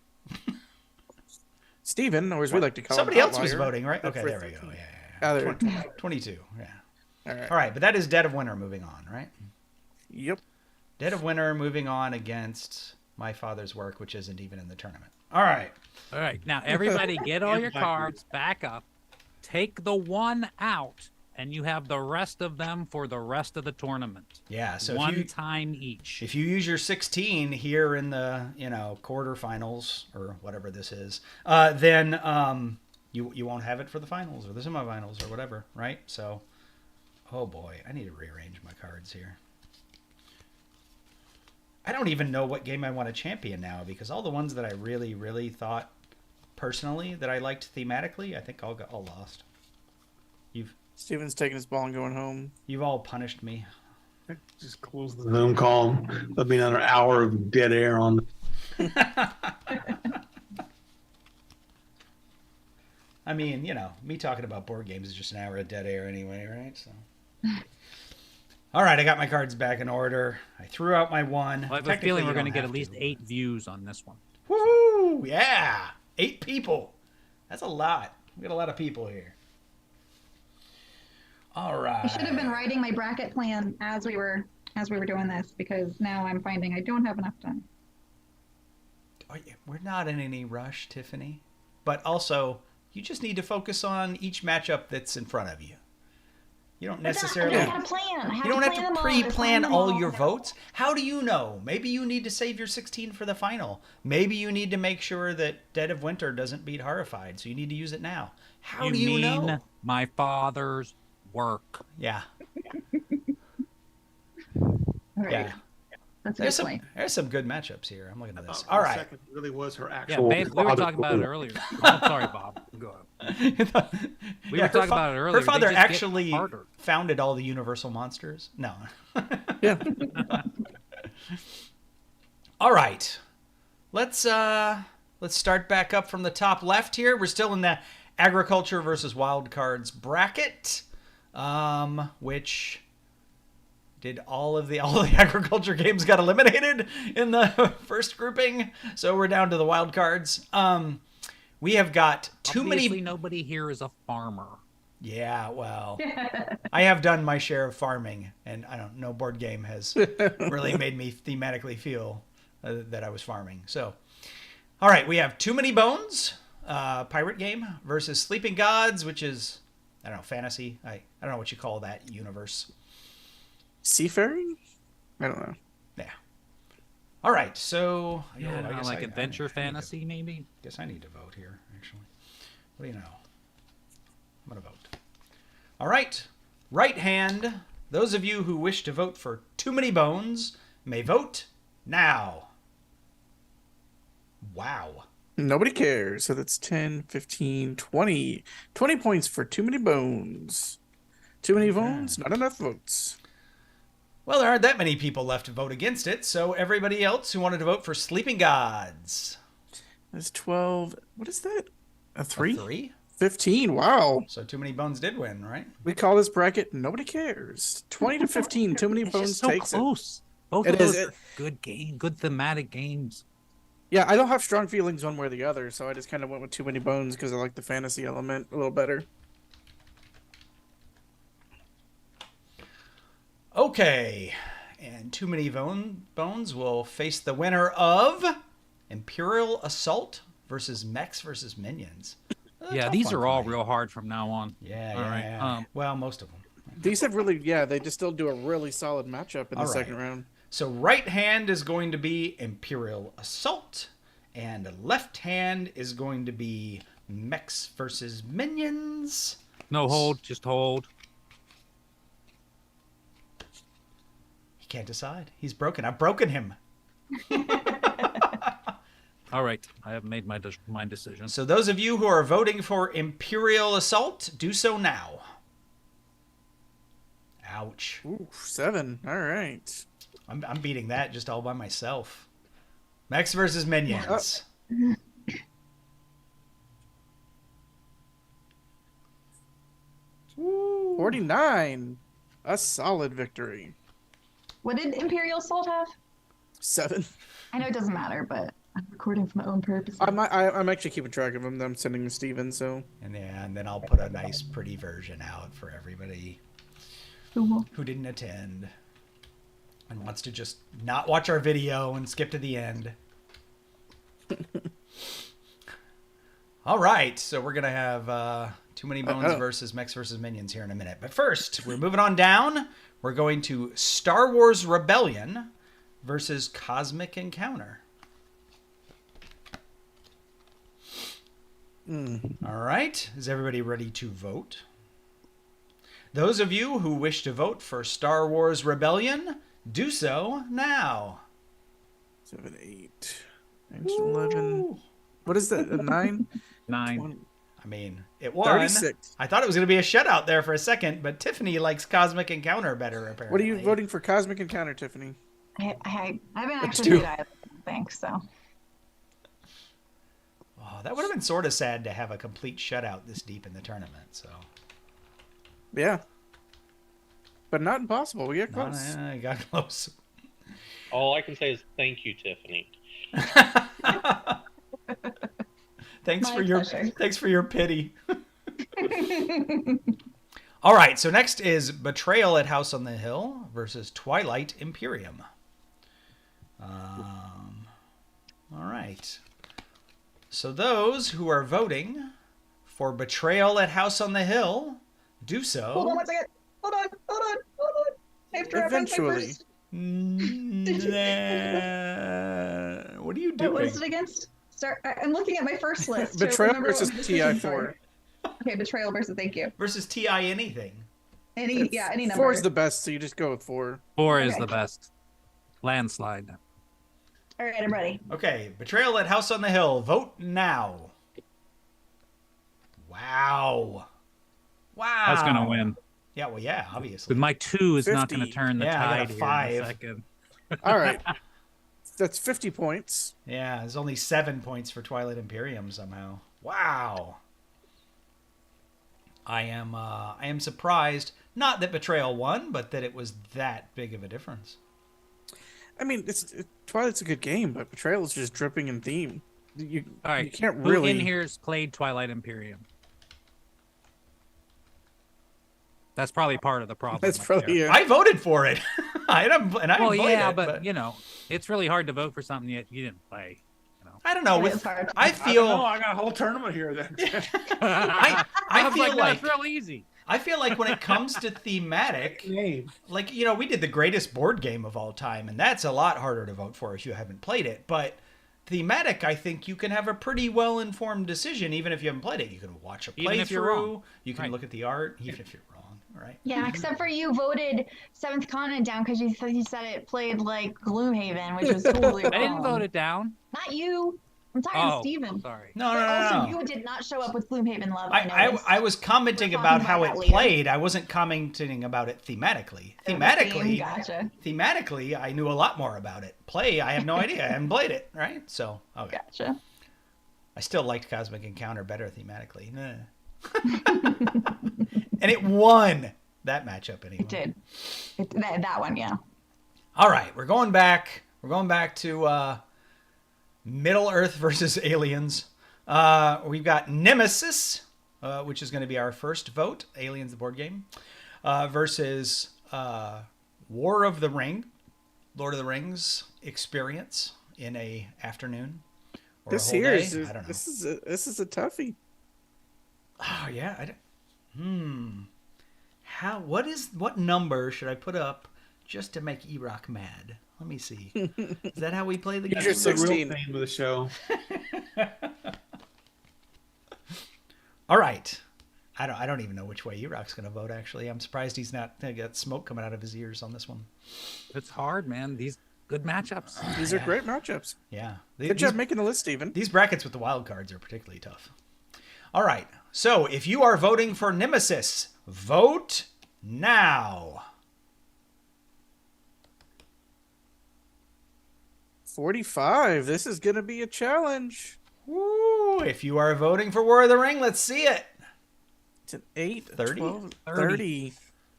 Steven, or as we like to call Somebody him, else was Outlier. voting, right? That's Okay, for there we go. 13. Yeah. There. 22. Yeah. All right. All right, but that is Dead of Winter moving on, right? Yep. Dead of Winter moving on against My Father's Work, which isn't even in the tournament. All right. All right. Now, everybody get all your cards back up. Take the one out, and you have the rest of them for the rest of the tournament. Yeah, so one time each. If you use your 16 here in the, quarterfinals or whatever this is, then you won't have it for the finals or the semifinals or whatever, right? So, oh boy, I need to rearrange my cards here. I don't even know what game I want to champion now because all the ones that I really, really thought personally that I liked thematically, I think all lost. Steven's taking his ball and going home. You've all punished me. Just close the Zoom call. Let me another hour of dead air on. I mean, me talking about board games is just an hour of dead air anyway, right? So. All right, I got my cards back in order. I threw out my one. Well, I have a feeling we're going to get at least 8 views on this one. Woo! Yeah, 8 people. That's a lot. We got a lot of people here. All right. I should have been writing my bracket plan as we were doing this because now I'm finding I don't have enough time. We're not in any rush, Tiffany. But also, you just need to focus on each matchup that's in front of you. You don't necessarily. I gotta plan. You don't have to pre-plan them all your votes. How do you know? Maybe you need to save your 16 for the final. Maybe you need to make sure that Dead of Winter doesn't beat Horrified, so you need to use it now. How do you mean know? My father's work? Yeah. Right. Yeah. That's a good point. There's some good matchups here. I'm looking at this. For All a right. second, it really was her Yeah, actual. babe, we were father. talking about it earlier. I'm sorry, Bob. Go ahead. We were talking about it earlier. Her father They just get actually harder. founded all the Universal monsters. No. Yeah. All right. Let's start back up from the top left here. We're still in the agriculture versus wild cards bracket, which did all of the agriculture games got eliminated in the first grouping. So we're down to the wild cards. We have got too Obviously, many. nobody here is a farmer. Yeah, well, I have done my share of farming, and I don't know, board game has really made me thematically feel that I was farming. So All right, we have Too Many Bones, pirate game, versus Sleeping Gods, which is, I don't know, fantasy. I don't know what you call that universe. Seafaring? I don't know. Yeah. All right, so Yeah, I guess like adventure I need fantasy, maybe. to, guess I need to vote here. Actually, what do you know? I'm gonna vote. All right, right hand. Those of you who wish to vote for Too Many Bones may vote now. Wow. Nobody cares. So that's 10, 15, 20. 20 points for Too Many Bones. Too many bones, not enough votes. Well, there aren't that many people left to vote against it, so everybody else who wanted to vote for Sleeping Gods. That's 12. What is that? A 3? 3? 15. Wow. So Too Many Bones did win, right? We call this bracket Nobody Cares. 20 to 15. Too Many It's Bones just so takes close. Both It of is- those are good game, good thematic games. it. Yeah, I don't have strong feelings one way or the other, so I just kind of went with Too Many Bones because I like the fantasy element a little better. Okay, and Too Many Bones will face the winner of Imperial Assault versus Mechs versus Minions. That's a Yeah, tough these one are for all me. real hard from now on. Yeah, All yeah, right, yeah. Well, most of them. These have really, they just still do a really solid matchup in the All right. second round. So right hand is going to be Imperial Assault, and left hand is going to be Mechs versus Minions. No hold, just hold. He can't decide. He's broken. I've broken him. All right, I have made my decision. So those of you who are voting for Imperial Assault, do so now. Ouch. Ooh, 7. All right. I'm beating that just all by myself. Mechs versus Minions. 49. A solid victory. What did Imperial Assault have? 7. I know it doesn't matter, but I'm recording for my own purposes. I'm actually keeping track of them. I'm sending to Steven, so. And then I'll put a nice, pretty version out for everybody Cool. who didn't attend and wants to just not watch our video and skip to the end. All right, so we're going to have Too Many Bones versus Mechs versus Minions here in a minute. But first, we're moving on down. We're going to Star Wars Rebellion versus Cosmic Encounter. All right, is everybody ready to vote? Those of you who wish to vote for Star Wars Rebellion, do so now. 7, 8, 11. What is that? A 9? 9. 20, I mean, it won. 36. I thought it was going to be a shutout there for a second, but Tiffany likes Cosmic Encounter better, apparently. What are you voting for Cosmic Encounter, Tiffany? I haven't actually do. played either, I think so. Oh, that would have been sort of sad to have a complete shutout this deep in the tournament. So, Yeah. But not impossible. We get close. I got close. All I can say is thank you, Tiffany. Thanks My for your pleasure. thanks for your pity. All right, so next is Betrayal at House on the Hill versus Twilight Imperium. All right. So those who are voting for Betrayal at House on the Hill, do so. Hold on one second. Hold on. I have to reference my Eventually. first. What are you What doing? was it against? I'm looking at my first list. to Betrayal remember what versus my decisions TI4. were. Okay, Betrayal versus thank you. Versus TI anything. Any number. 4 is the best, so you just go with 4. 4 is Okay. the best. Landslide. All right, I'm ready. Okay, Betrayal at House on the Hill. Vote now. Wow. That's gonna win. Yeah, well, yeah, obviously. But my 2 is not gonna 50. turn the Yeah, I got tide a here in 5. a second. All right. That's 50 points. Yeah, there's only 7 points for Twilight Imperium somehow. Wow. I am surprised. Not that Betrayal won, but that it was that big of a difference. I mean, Twilight's a good game, but Betrayal is just dripping in theme. You All right. you can't Who really. in here's played Twilight Imperium? That's probably part of the problem. That's right probably there. it. I voted for it. I Well, played yeah, it, but you know, it's really hard to vote for something you didn't play. You know. I don't know. It is hard. I I feel don't know. I got a whole tournament here then. I was feel like, like that's real easy. I feel like when it comes to thematic, Name. like, you know, we did the greatest board game of all time, and that's a lot harder to vote for if you haven't played it. But thematic, I think you can have a pretty well-informed decision, even if you haven't played it. You can watch a Even if you're wrong. playthrough. You can Right. look at the art, even if you're wrong, right? Yeah, except for you voted Seventh Continent down because you said it played like Gloomhaven, which was totally wrong. I didn't vote it down. Not you. I'm talking to Steven. Sorry. No, But also, no. you did not show up with Gloomhaven love. I noticed. I was commenting We're about talking how about it that later. played. I wasn't commenting about it thematically. Gotcha. Thematically, I knew a lot more about it. Play, I have no idea. I haven't played it, right? So, okay. Gotcha. I still liked Cosmic Encounter better thematically. And it won that matchup anyway. It did. That one, yeah. All right, we're going back. We're going back to Middle Earth versus Aliens. We've got Nemesis, which is going to be our first vote. Aliens, the board game, versus War of the Ring, Lord of the Rings experience in a afternoon. Or This a whole here day. is I don't know. this is a toughie. Oh yeah. What number should I put up just to make Erock mad? Let me see. Is that how we play the game? You're That's the real 16. name of the show. All right. I don't even know which way Erock's going to vote. Actually, I'm surprised he's not got smoke coming out of his ears on this one. It's hard, man. These good matchups. These are great matchups. Yeah. Good job making the list, Steven. These brackets with the wild cards are particularly tough. All right. So if you are voting for Nemesis, vote now. 45. This is going to be a challenge. Woo. If you are voting for War of the Ring, let's see it. It's an 8, 30? 12, 30.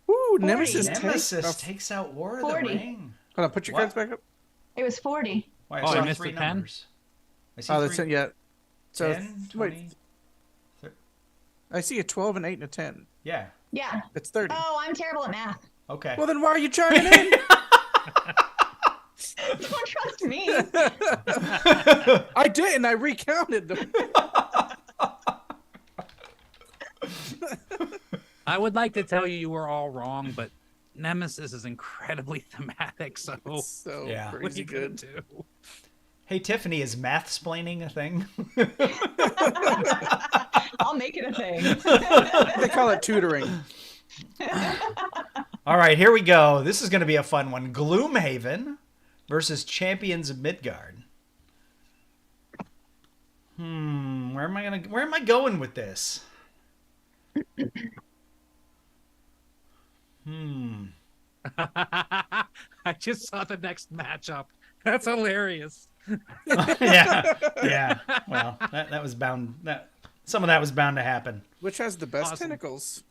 Woo, Nemesis, Nemesis takes out War of 40. the Ring. Hold on, put your What? cards back up. It was 40. Why, I Oh, I saw missed three the 10? numbers. I see Oh, that's three, it, yeah. So, 10, 20. wait, I see a 12, an 8, and a 10. Yeah. Yeah. It's 30. Oh, I'm terrible at math. Okay. Well, then why are you chiming in? Don't trust me. I didn't. I recounted them. I would like to tell you you were all wrong, but Nemesis is incredibly thematic. So So Yeah. what are crazy you gonna good. do? Hey, Tiffany, is math-splaining a thing? I'll make it a thing. They call it tutoring. All right, here we go. This is going to be a fun one. Gloomhaven versus Champions of Midgard. Where am I going with this? I just saw the next matchup. That's hilarious. Yeah. Well, that was bound. Some of that was bound to happen. Which has the best Awesome. tentacles?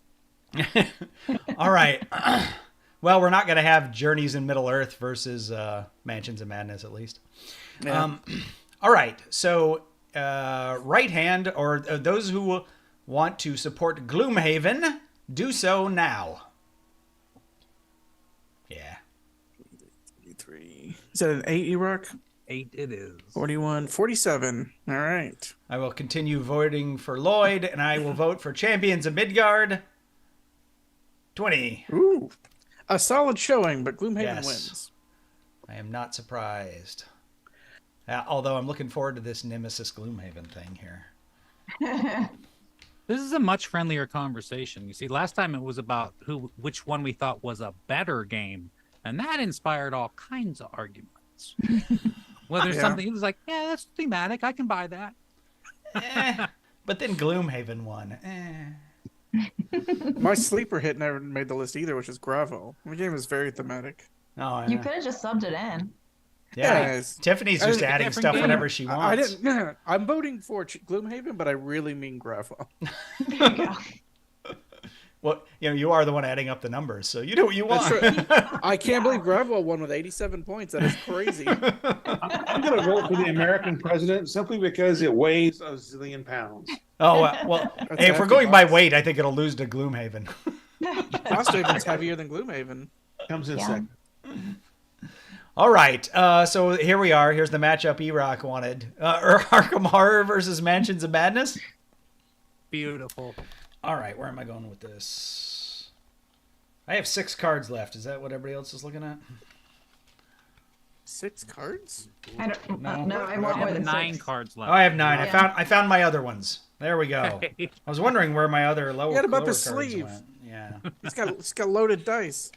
All right. Well, we're not going to have Journeys in Middle Earth versus Mansions of Madness, at least. Yeah. All right. So, right hand, or those who want to support Gloomhaven, do so now. Yeah. 33. Is that an 8, Erock? 8 it is. 41. 47. All right. I will continue voting for Lloyd, and I will vote for Champions of Midgard. 20. Ooh. A solid showing, but Gloomhaven Yes. wins. I am not surprised. Although I'm looking forward to this Nemesis Gloomhaven thing here. This is a much friendlier conversation. You see, last time it was about which one we thought was a better game, and that inspired all kinds of arguments. Whether Yeah. something, it was like, yeah, that's thematic. I can buy that. But then Gloomhaven won. My sleeper hit never made the list either, which is Gravo. The game is very thematic. Oh, You yeah. could have just subbed it in. Yeah. Guys, Tiffany's I just didn't- adding different stuff game. whenever she I wants. didn't. I'm voting for Gloomhaven, but I really mean Gravo. There you go. Well, you are the one adding up the numbers, so you do what you want. That's right. I can't believe Gravo won with 87 points. That is crazy. I'm going to vote for the American president simply because it weighs a zillion pounds. Oh, well, hey, if we're going by weight, I think it'll lose to Gloomhaven. Frosthaven's heavier than Gloomhaven. Comes in Yeah. second. All right. So here we are. Here's the matchup Erock wanted. Arkham Horror versus Mansions of Madness. Beautiful. All right. Where am I going with this? I have 6 cards left. Is that what everybody else is looking at? 6 cards? I don't. No. No, I I want more have than 9 6. cards Oh, left. I have 9. Yeah. I found my other ones. There we go. I was wondering where my other lower, He had 'em up lower his cards sleeve. went. Yeah. It's got loaded dice.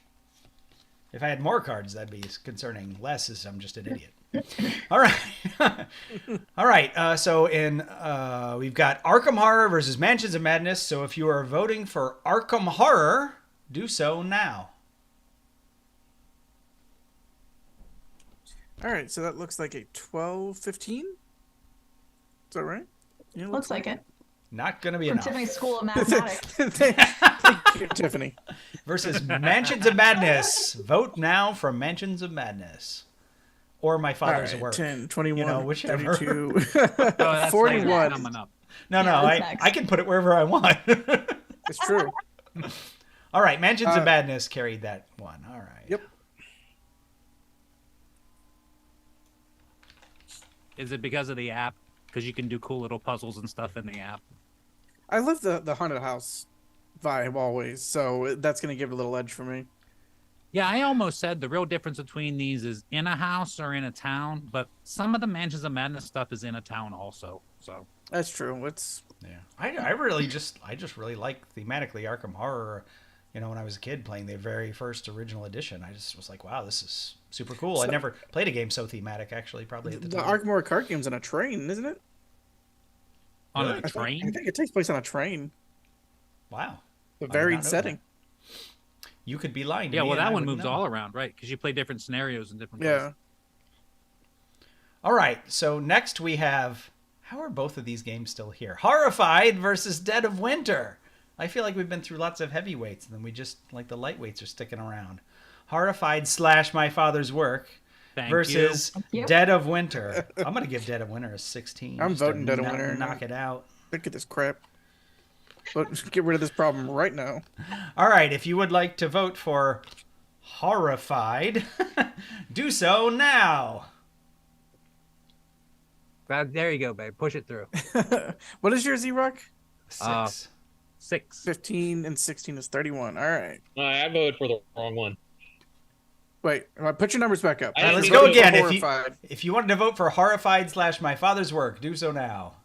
If I had more cards, that'd be concerning. Less is I'm just an idiot. All right. All right. So we've got Arkham Horror versus Mansions of Madness. So if you are voting for Arkham Horror, do so now. All right, so that looks like a 12-15. Is that right? Yeah, Looks like it. Not going to be From enough. Tiffany's School of Mathematics. Thank you, Tiffany. Versus Mansions of Madness. Vote now for Mansions of Madness. Or My All Father's right, Work. 10, 21, whichever. 32, Oh, that's 41. coming up. No, Yeah, I that's next. can put it wherever I want. It's true. All right. Mansions of Madness carried that one. All right. Yep. Is it because of the app? Because you can do cool little puzzles and stuff in the app. I love the haunted house vibe always, so that's going to give it a little edge for me. Yeah, I almost said the real difference between these is in a house or in a town, but some of the Mansions of Madness stuff is in a town also. So That's true. It's Yeah, I just really like thematically Arkham Horror. You know, when I was a kid playing the very first original edition, I just was like, wow, this is super cool. I never played a game so thematic, actually, probably at the the time. Arkham Horror card game's on a train, isn't it? on Really? a I train. think it takes place on a train. Wow. A did varied not know setting. You could be lying to Yeah, me. well, and I that one wouldn't moves know. all around, right? Because you play different scenarios in different Yeah. places. All right, so next we have, how are both of these games still here? Horrified versus Dead of Winter. I feel like we've been through lots of heavyweights, and then we just, like the lightweights are sticking around. Horrified / My Father's Work Thank versus Yep. Dead of Winter. I'm going to give Dead of Winter a 16. I'm just to voting Dead of Winter. Knock it out. Look at this crap. Let's get rid of this problem right now. All right, if you would like to vote for Horrified, do so now. There you go, babe. Push it through. What is your Erock? 6. 6. 15 and 16 is 31. All right. I voted for the wrong one. Wait, put your numbers back up. All right, let's go Voting for again. Horrified. If you wanted to vote for Horrified / My Father's Work, do so now.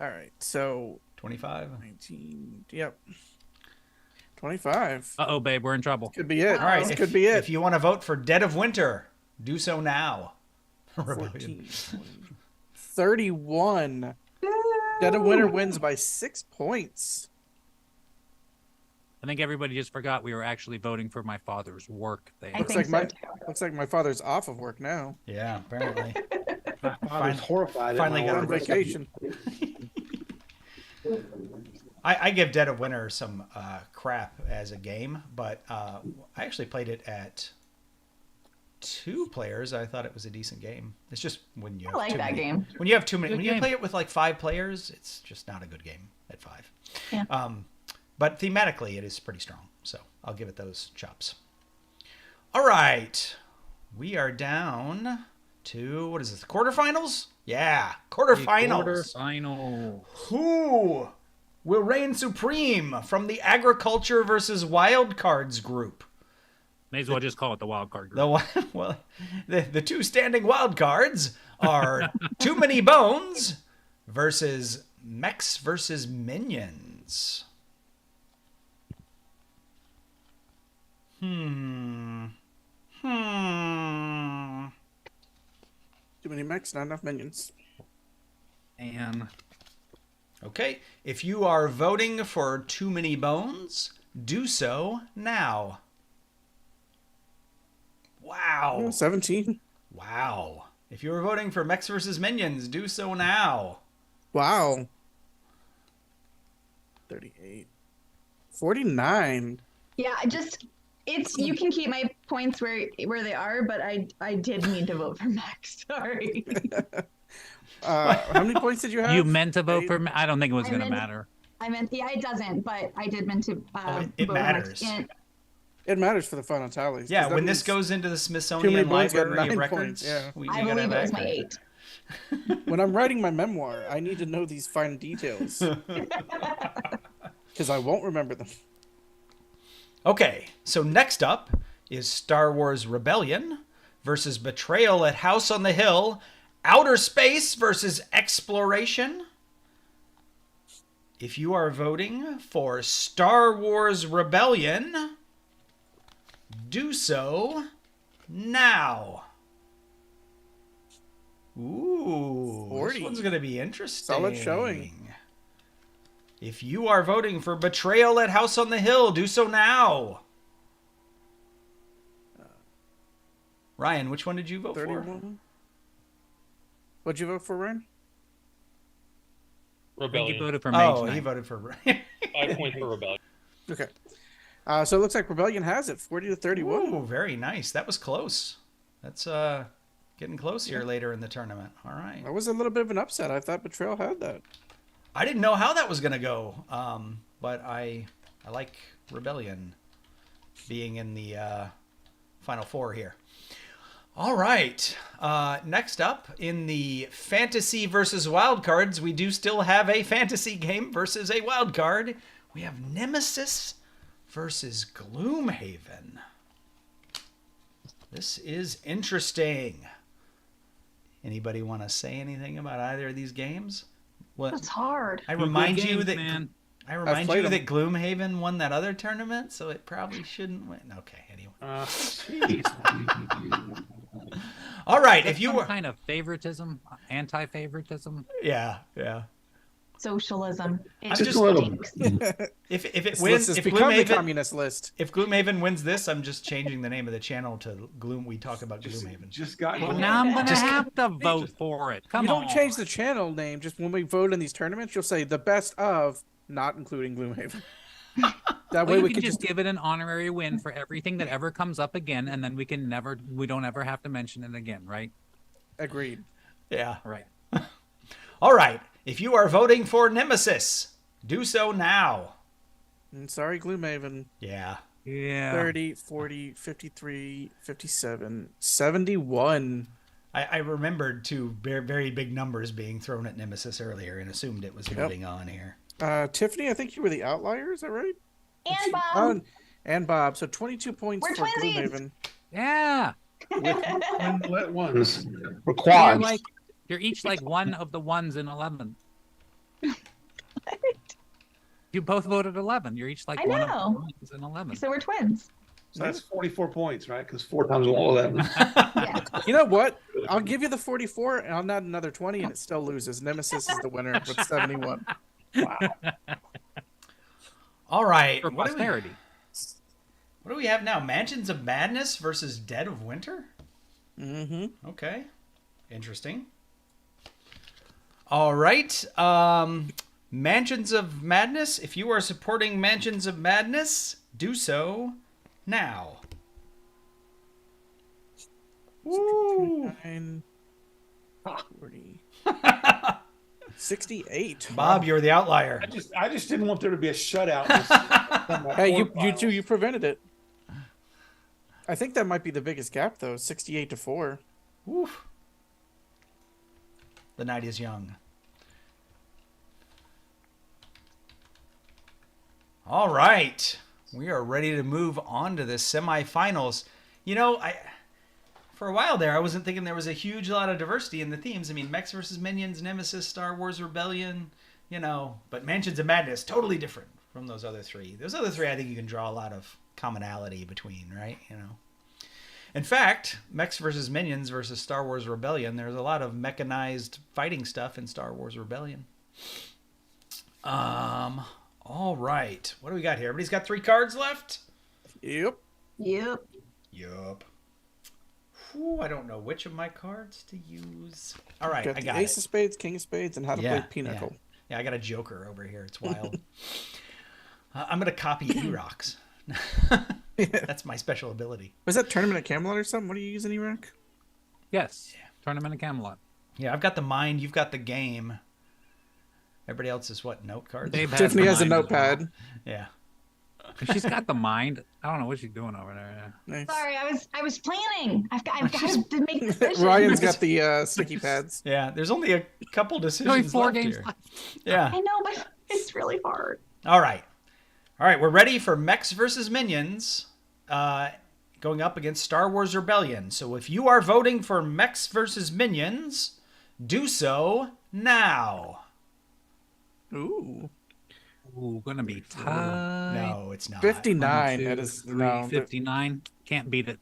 All right, so 25. 19. Yep. 25. Uh-oh, babe. We're in trouble. Could be it. All right, This could be it. If you want to vote for Dead of Winter, do so now. 14, 20, 31. Dead of Winter wins by 6 points. I think everybody just forgot we were actually voting for My Father's Work there. I Looks think like so my too. looks like my father's off of work now. Yeah, apparently. I was horrified. finally at got my On a work. vacation. I give Dead of Winter some crap as a game, but I actually played it at 2 players. I thought it was a decent game. It's just when you I have like too that many, game. when you have too many, Good when you game. play it with like 5 players, it's just not a good game at 5. Yeah. But thematically, it is pretty strong. So I'll give it those chops. All right, we are down to, what is this? The quarterfinals? Yeah, quarterfinals. Quarterfinal. Who will reign supreme from the Agriculture versus Wild Cards group? May as well just call it the wild card group. The 2 standing wild cards are Too Many Bones versus Mechs versus Minions. Too many mechs, not enough minions. And Okay, if you are voting for Too Many Bones, do so now. Wow. 17. Wow. If you were voting for Mechs versus Minions, do so now. Wow. 38. 49. Yeah, you can keep my points where they are, but I did need to vote for Max. Sorry. How many points did you have? you meant to vote 8? for me? I don't think it was I going to meant- matter. I meant, yeah, it doesn't, but I did meant to It vote matters. Max. It matters for the final tallies. Yeah, 'cause that when this means goes into the too Smithsonian many boys got Library of 9 Records, points, yeah. we I gotta believe have it was my accurate. 8. When I'm writing my memoir, I need to know these fine details because I won't remember them. Okay, so next up is Star Wars Rebellion versus Betrayal at House on the Hill, Outer Space versus Exploration. If you are voting for Star Wars Rebellion, do so now. Ooh, 40. this one's going to be interesting. Solid showing. If you are voting for Betrayal at House on the Hill, do so now. Ryan, which one did you vote 31. What'd you vote for, Ryan? I think Rebellion. you voted for for? Mage Oh, Knight. he voted for 5 points for Rebellion. Okay. So it looks like Rebellion has it, 40 to 31. Ooh, very nice. That was close. That's getting close here later in the tournament. All right. That was a little bit of an upset. I thought Betrayal had that. I didn't know how that was going to go, but I like Rebellion being in the Final Four here. All right. Next up, in the Fantasy versus Wild Cards, we do still have a fantasy game versus a wild card. We have Nemesis versus Gloomhaven. This is interesting. Anybody want to say anything about either of these games? What? That's hard. I remind Good you games, that man. I remind played you 'em. that Gloomhaven won that other tournament, so it probably shouldn't win. Okay, anyway. All right, if you Some were, kind of favoritism, anti-favoritism. yeah. Socialism. It I'm just just a little- stinks. If it This wins, list has if become the Gloomhaven, communist list. if Gloomhaven wins this, I'm just changing the name of the channel to Gloom. We talk about Gloomhaven. Just got Well, now I'm gonna Just- have to vote for it. Come You on. don't change the channel name. Just when we vote in these tournaments, you'll say the best of, not including Gloomhaven. That way Well, you we can could just just give it an honorary win for everything that ever comes up again, and then we don't ever have to mention it again, right? agreed. Yeah. All right. All right. If you are voting for Nemesis, do so now. Sorry, Gloomhaven. Yeah. Yeah. 30, 40, 53, 57, 71. I remembered two very, very big numbers being thrown at Nemesis earlier and assumed it was moving on here. Tiffany, I think you were the outlier. Is that right? And Bob. Oh, and Bob. So 22 points We're for twinsies. Gloomhaven. Yeah. Let ones for You're quads. you're each like one of the ones in 11. You both voted 11. You're each like I one of the know. ones in 11. So we're twins. So that's 44 points, right? Because 4 times 11. Yeah. You know what? I'll give you the 44, and I'll add another 20, and it still loses. Nemesis is the winner with 71. Wow. All right. For posterity. What do we have now? Mansions of Madness versus Dead of Winter? Mm-hmm. Okay. Interesting. All right. Mansions of Madness. If you are supporting Mansions of Madness, do so now. Woo. 29, 40, 68. Bob, you're the outlier. I just didn't want there to be a shutout. Hey, you prevented it. I think that might be the biggest gap, though. 68 to 4. Oof. The night is young. All right. We are ready to move on to the semifinals. You know, for a while there, I wasn't thinking there was a huge lot of diversity in the themes. I mean, Mechs versus Minions, Nemesis, Star Wars Rebellion, you know, but Mansions of Madness, totally different from those other three. Those other three, I think you can draw a lot of commonality between, right? You know. In fact, Mechs versus Minions versus Star Wars Rebellion, there's a lot of mechanized fighting stuff in Star Wars Rebellion. All right. What do we got here? Everybody's got 3 cards left? Yep. Yep. Yup. Whew, I don't know which of my cards to use. All right, Got I the got Ace it. of Spades, King of Spades, and How to Play Pinochle. Yeah, I got a Joker over here. It's wild. I'm going to copy Erocks. That's my special ability. Was that Tournament at Camelot or something? What are you using, Erock? Yes. Tournament of Camelot. Yeah, I've got the mind. You've got the game. Everybody else is what? Note cards? Dave has Tiffany the has a mind as well. notepad. Yeah. She's got the mind. I don't know what she's doing over there. Nice. Sorry, I was planning. I've got to make decisions. Ryan's got the sticky pads. Yeah, there's only a couple Only decisions 4 left games here. left. Yeah. I know, but it's really hard. All right. We're ready for Mechs versus Minions, going up against Star Wars Rebellion. So if you are voting for Mechs versus Minions, do so now. Ooh. Ooh, gonna be tight. No, it's not. 59. 1, 2, That is 3, no, 59. Can't beat it.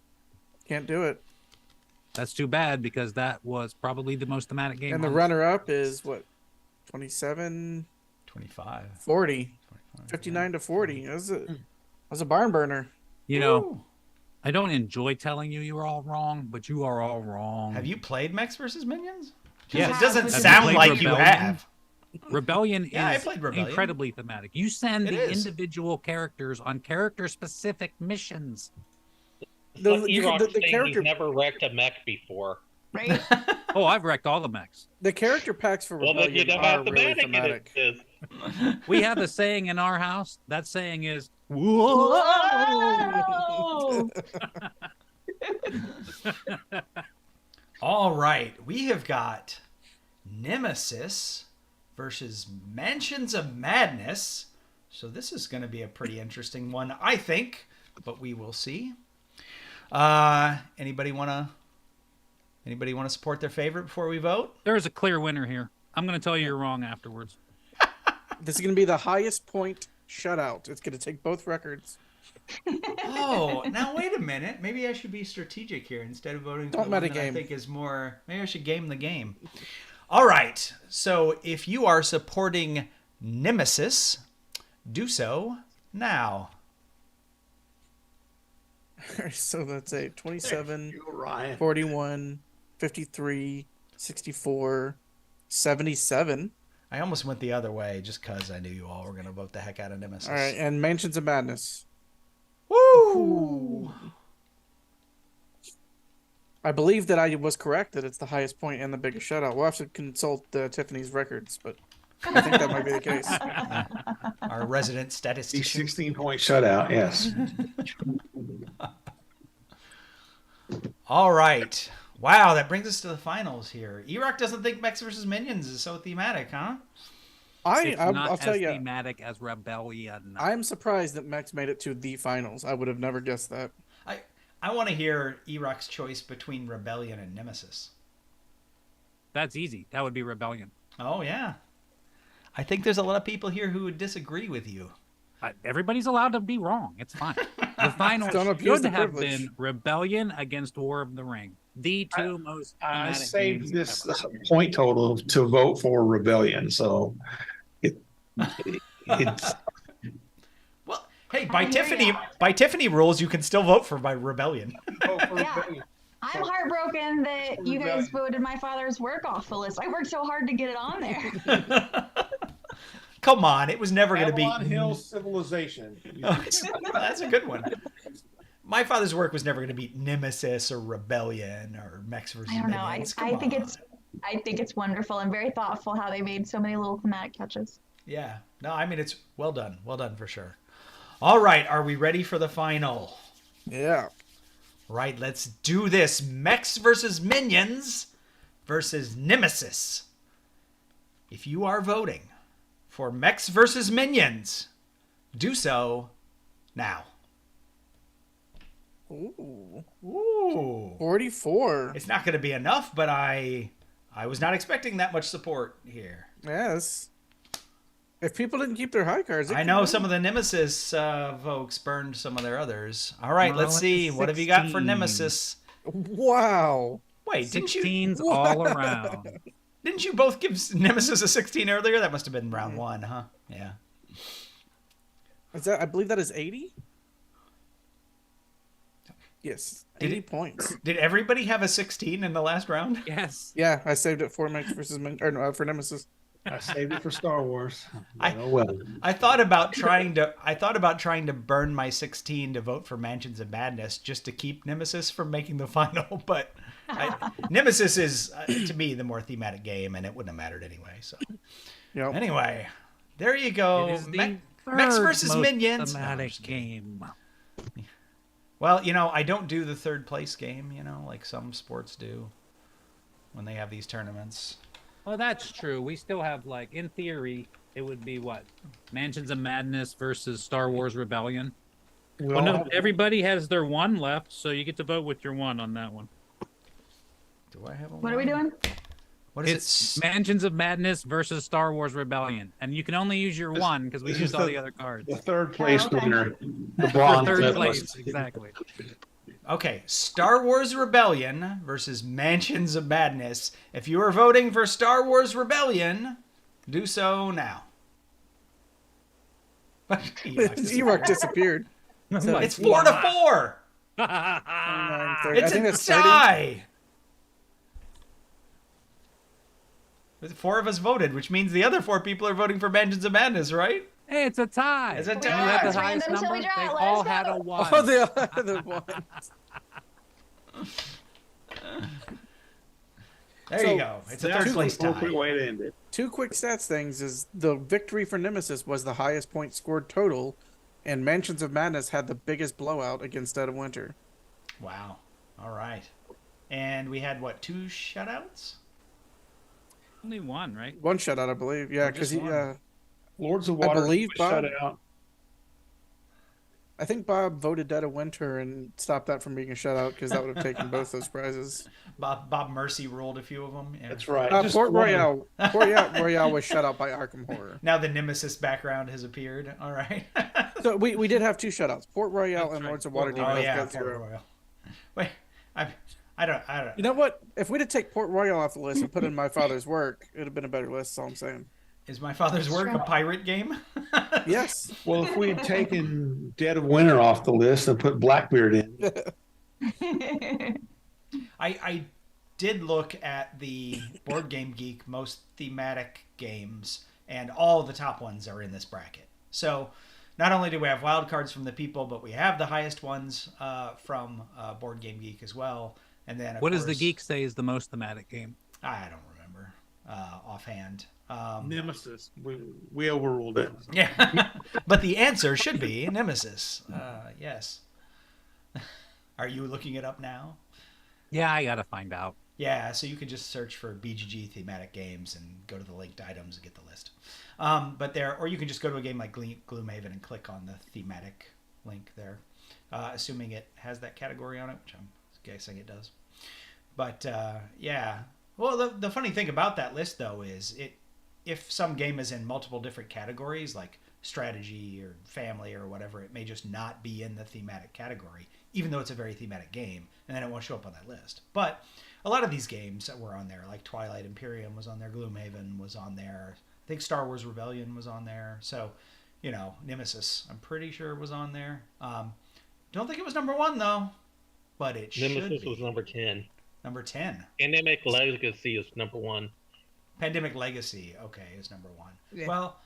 can't do it. That's too bad because that was probably the most thematic game. And the on- runner-up is what? 27, 25. 40, 59 to 40. That was a barn burner. You know, Ooh. I don't enjoy telling you were all wrong, but you are all wrong. Have you played Mechs versus Minions? Yes. It doesn't Have you sound played like you Rebellion? have. Rebellion Yeah, I is played Rebellion. incredibly thematic. You send It the is. individual characters on character-specific missions. The Erock saying character he's never wrecked a mech before. Right? Oh, I've wrecked all the mechs. the character packs for Well, then you Rebellion don't are have the really thematic. thematic. We have a saying in our house. That saying is, Whoa! All right. We have got Nemesis versus Mansions of Madness. So this is going to be a pretty interesting one, I think, but we will see. Anybody want to support their favorite before we vote? there is a clear winner here. I'm going to tell you you're wrong afterwards. This is going to be the highest point shutout. It's going to take both records. Oh, now wait a minute. Maybe I should be strategic here instead of voting for Don't the one that I metagame. think is more. Maybe I should game the game. All right. So if you are supporting Nemesis, do so now. So that's a 27, You, Ryan. 41, 53, 64, 77. I almost went the other way just because I knew you all were going to vote the heck out of Nemesis. All right, and Mansions of Madness. Woo! I believe that I was correct that it's the highest point and the biggest shutout. We'll have to consult Tiffany's records, but I think that might be the case. Our resident The statistician. 16-point shutout, yes. All right. Wow, that brings us to the finals here. Erock doesn't think Mechs versus Minions is so thematic, huh? It's not I'll tell as you, thematic as Rebellion. I'm surprised that Mex made it to the finals. I would have never guessed that. I want to hear Erock's choice between Rebellion and Nemesis. That's easy. That would be Rebellion. Oh, yeah. I think there's a lot of people here who would disagree with you. Everybody's allowed to be wrong. It's fine. The final Don't abuse should the have privilege. been Rebellion against War of the Ring. The two most I thematic saved games this ever. point total to vote for Rebellion, so it's Well, hey, I hear ya. by Tiffany rules, you can still vote for my Rebellion. vote for Yeah. Rebellion. I'm heartbroken that you guys Rebellion. voted my father's work off the list. I worked so hard to get it on there. Come on, it was never going to be. Avalon Hill Civilization. That's a good one. My father's work was never going to beat Nemesis or Rebellion or Mechs versus I don't know. I Minions. think it's wonderful and very thoughtful how they made so many little thematic touches. Yeah. No, I mean, it's well done. Well done for sure. All right. Are we ready for the final? Yeah. Right. Let's do this. Mechs versus Minions versus Nemesis. If you are voting for Mechs versus Minions, do so now. Ooh. Ooh. 44. It's not going to be enough, but I was not expecting that much support here. Yes. If people didn't keep their high cards, I know some of the Nemesis folks burned some of their others. All right, Well, let's it's see. What have you got for 16. Nemesis? Wow. Wait, didn't you 16s all around. didn't you both give Nemesis a 16 earlier? That must have been round Mm-hmm. one, huh? Yeah. Is that? I believe that is 80. Yes, Did 80 it- points. Did everybody have a 16 in the last round? Yes. Yeah, I saved it for Mex versus for Nemesis. I saved it for Star Wars. I- Oh well. I thought about trying to burn my 16 to vote for Mansions of Madness just to keep Nemesis from making the final, but Nemesis is to me the more thematic game, and it wouldn't have mattered anyway. So Yep. anyway, there you go. It is the Mechs versus most Minions. thematic game. Well, I don't do the third place game, like some sports do when they have these tournaments. Well, that's true. We still have, like, in theory, it would be what? Mansions of Madness versus Star Wars Rebellion. Well, no, everybody has their one left, so you get to vote with your one on that one. Do I have a What are we doing? What is It's Mansions of Madness versus Star Wars Rebellion, and you can only use your one because we used all the other cards. The third place okay. winner. The For bronze third medalist. place, exactly. Okay, Star Wars Rebellion versus Mansions of Madness. If you are voting for Star Wars Rebellion, do so now. Erock disappeared. So It's 4-4. 29, It's I think a that's 30. tie. Four of us voted, which means the other 4 people are voting for Mansions of Madness, right? Hey, it's a tie. It's a And tie. you had the It's highest random till number. we draw They it. Let all us had go. a one. Oh, they all had the one. There So, you go. It's a third place tie. Appropriate way to end it. 2 quick stats things is the victory for Nemesis was the highest point scored total, and Mansions of Madness had the biggest blowout against Dead of Winter. Wow. All right. And we had, what, 2 shutouts? Only one, right? 1 shutout, I believe. Yeah, Oh, because just he. one. Lords of Water believe shut Bob- out. I think Bob voted Dead of Winter and stopped that from being a shutout because that would have taken both those prizes. Bob Mercy ruled a few of them. Yeah. That's right. Just Port one. Royale. Royale was shut out by Arkham Horror. Now the Nemesis background has appeared. All right. So we did have 2 shutouts: Port Royale That's and right. Lords of Port Waterdeep. Oh both yeah, got Port 0. Royal. Wait, I don't. You know what? If we'd have taken Port Royale off the list and put in My Father's Work, it'd have been a better list. That's all I'm saying. Is My Father's Work a pirate game? Yes. Well, if we had taken Dead of Winter off the list and put Blackbeard in, I did look at the Board Game Geek most thematic games, and all the top ones are in this bracket. So not only do we have wild cards from the people, but we have the highest ones from Board Game Geek as well. And then, of What does course, the geek say is the most thematic game? I don't remember offhand. Nemesis. We overruled it. Yeah, but the answer should be Nemesis. Yes. Are you looking it up now? Yeah, I gotta find out. Yeah, so you can just search for BGG thematic games and go to the linked items and get the list. Or you can just go to a game like Gloomhaven and click on the thematic link there, assuming it has that category on it, which I'm guessing it does. But yeah, well, the funny thing about that list though is if some game is in multiple different categories like strategy or family or whatever, it may just not be in the thematic category, even though it's a very thematic game, and then it won't show up on that list. But a lot of these games that were on there, like Twilight Imperium was on there, Gloomhaven was on there, I think Star Wars Rebellion was on there, so Nemesis I'm pretty sure was on there. Don't think it was number 1 though, but it should Nemesis be. was number 10. Number 10. Pandemic Legacy is number 1. Pandemic Legacy, okay, is number 1. Yeah. Well,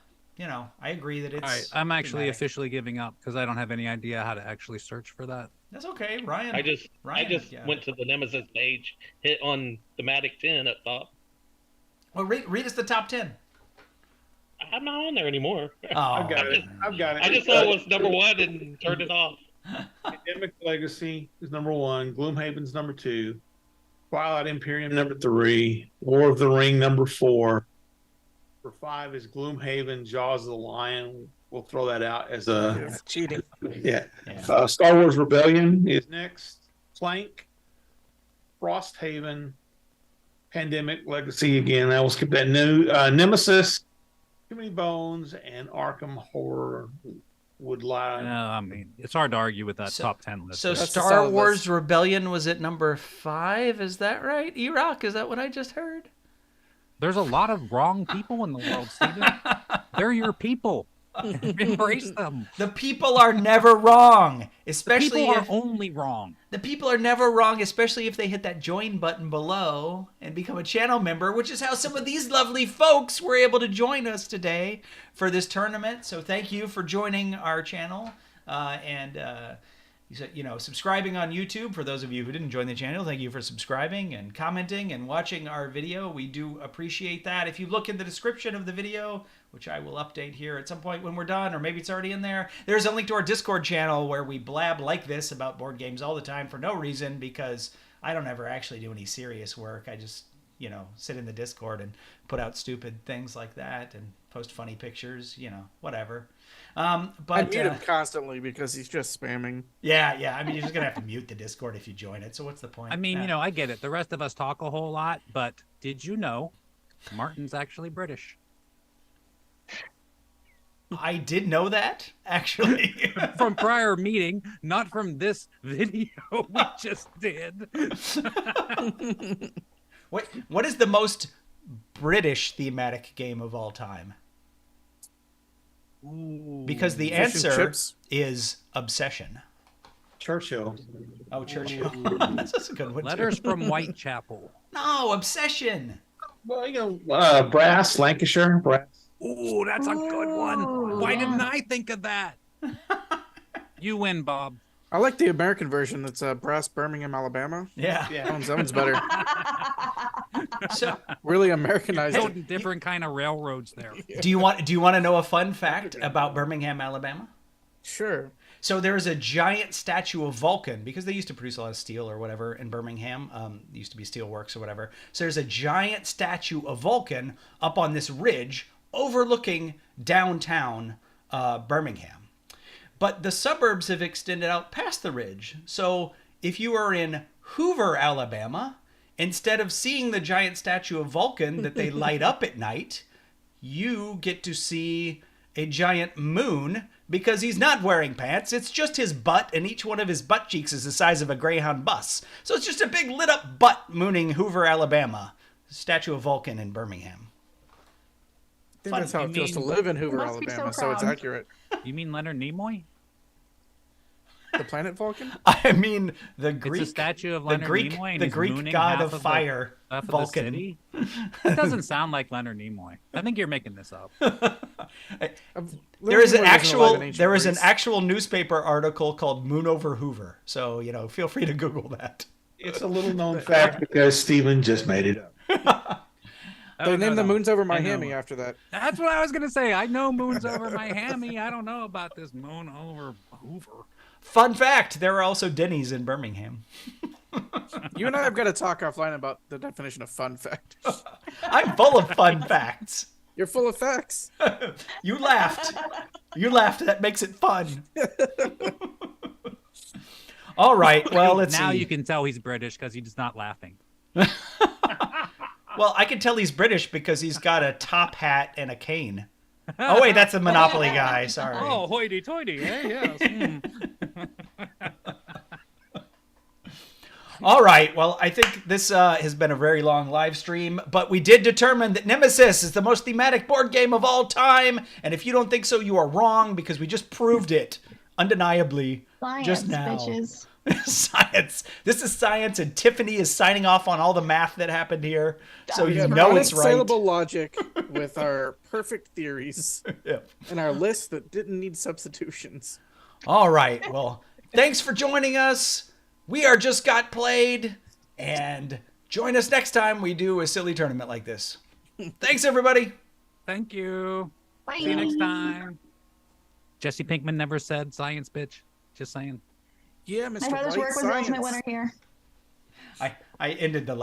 I agree that it's. All right, I'm actually thematic. officially giving up because I don't have any idea how to actually search for that. That's okay, Ryan. I just yeah. went to the Nemesis page, hit on thematic 10 up top. Well, read us the top 10. I'm not on there anymore. Oh, I've got it. I just saw it was number 1 and turned it off. Pandemic Legacy is number 1. Gloomhaven's number 2. Twilight Imperium number 3. War of the Ring number 4. For 5 is Gloomhaven, Jaws of the Lion. We'll throw that out as a Cheating. yeah. Yeah. Star Wars Rebellion is next. Plank, Frosthaven, Pandemic Legacy again. I will skip that. New Nemesis, Too Many Bones, and Arkham Horror would lie. I mean, it's hard to argue with that top 10 list. So That's a Star solid Wars list. Rebellion was at number 5. Is that right? Erock, is that what I just heard? There's a lot of wrong people in the world, Steven. They're your people. Embrace them. The people are never wrong, especially People are if only wrong. the people are never wrong, especially if they hit that join button below and become a channel member, which is how some of these lovely folks were able to join us today for this tournament. So thank you for joining our channel and subscribing on YouTube. For those of you who didn't join the channel, thank you for subscribing and commenting and watching our video. We do appreciate that. If you look in the description of the video, which I will update here at some point when we're done, or maybe it's already in there. There's a link to our Discord channel where we blab like this about board games all the time for no reason, because I don't ever actually do any serious work. I just, sit in the Discord and put out stupid things like that and post funny pictures, whatever. But I mute him constantly because he's just spamming. Yeah. I mean, you're just gonna have to mute the Discord if you join it. So what's the point? I mean, I get it. The rest of us talk a whole lot, but did you know Martin's actually British? I did know that, actually. From prior meeting, not from this video we just did. What is the most British thematic game of all time? Ooh. Because the answer is Obsession. Churchill. Oh, Churchill. That's a good one. Letters from Whitechapel. No, Obsession. Well, Brass, Lancashire, Brass. Ooh, that's a good one. Why didn't I think of that? You win, Bob. I like the American version. That's Brass, Birmingham, Alabama. Yeah. That one's better. So, really Americanized. So different kind of railroads there. do you want to know a fun fact about Birmingham, Alabama? Sure. So there's a giant statue of Vulcan, because they used to produce a lot of steel or whatever in Birmingham. It used to be steel works or whatever. So there's a giant statue of Vulcan up on this ridge overlooking downtown Birmingham. But the suburbs have extended out past the ridge. So if you are in Hoover, Alabama, instead of seeing the giant statue of Vulcan that they light up at night, you get to see a giant moon, because he's not wearing pants. It's just his butt, and each one of his butt cheeks is the size of a Greyhound bus. So it's just a big lit up butt mooning Hoover, Alabama. Statue of Vulcan in Birmingham. I think that's how it feels to live in Hoover, Alabama, so it's accurate. You mean Leonard Nimoy? The planet Vulcan? I mean, the Greek, it's a statue of Leonard Nimoy, and the he's Greek mooning god half of fire, half Vulcan. Of the city? It doesn't sound like Leonard Nimoy. I think you're making this up. There is an actual newspaper article called "Moon Over Hoover," so feel free to Google that. It's a little known fact because Steven just made it up. They named the moons over Miami after that. That's what I was gonna say. I know moons over Miami. I don't know about this moon over Hoover. Fun fact: there are also Denny's in Birmingham. You and I have got to talk offline about the definition of fun fact. I'm full of fun facts. You're full of facts. You laughed. That makes it fun. All right. Well, let's now see. You can tell he's British because he's not laughing. Well, I can tell he's British because he's got a top hat and a cane. Oh, wait, that's a Monopoly guy. Sorry. Oh, hoity-toity. Yes. All right. Well, I think this has been a very long live stream, but we did determine that Nemesis is the most thematic board game of all time. And if you don't think so, you are wrong, because we just proved it undeniably just now. Bitches. Science. This is science, and Tiffany is signing off on all the math that happened here, so you have know it's right. Unassailable logic with our perfect theories and our list that didn't need substitutions. All right. Well, thanks for joining us. We are Just Got Played, and join us next time we do a silly tournament like this. Thanks, everybody. Thank you. Bye. See you next time. Jesse Pinkman never said science, bitch. Just saying. Yeah, Mr. My brother's White work was the Science. ultimate winner here. I ended the live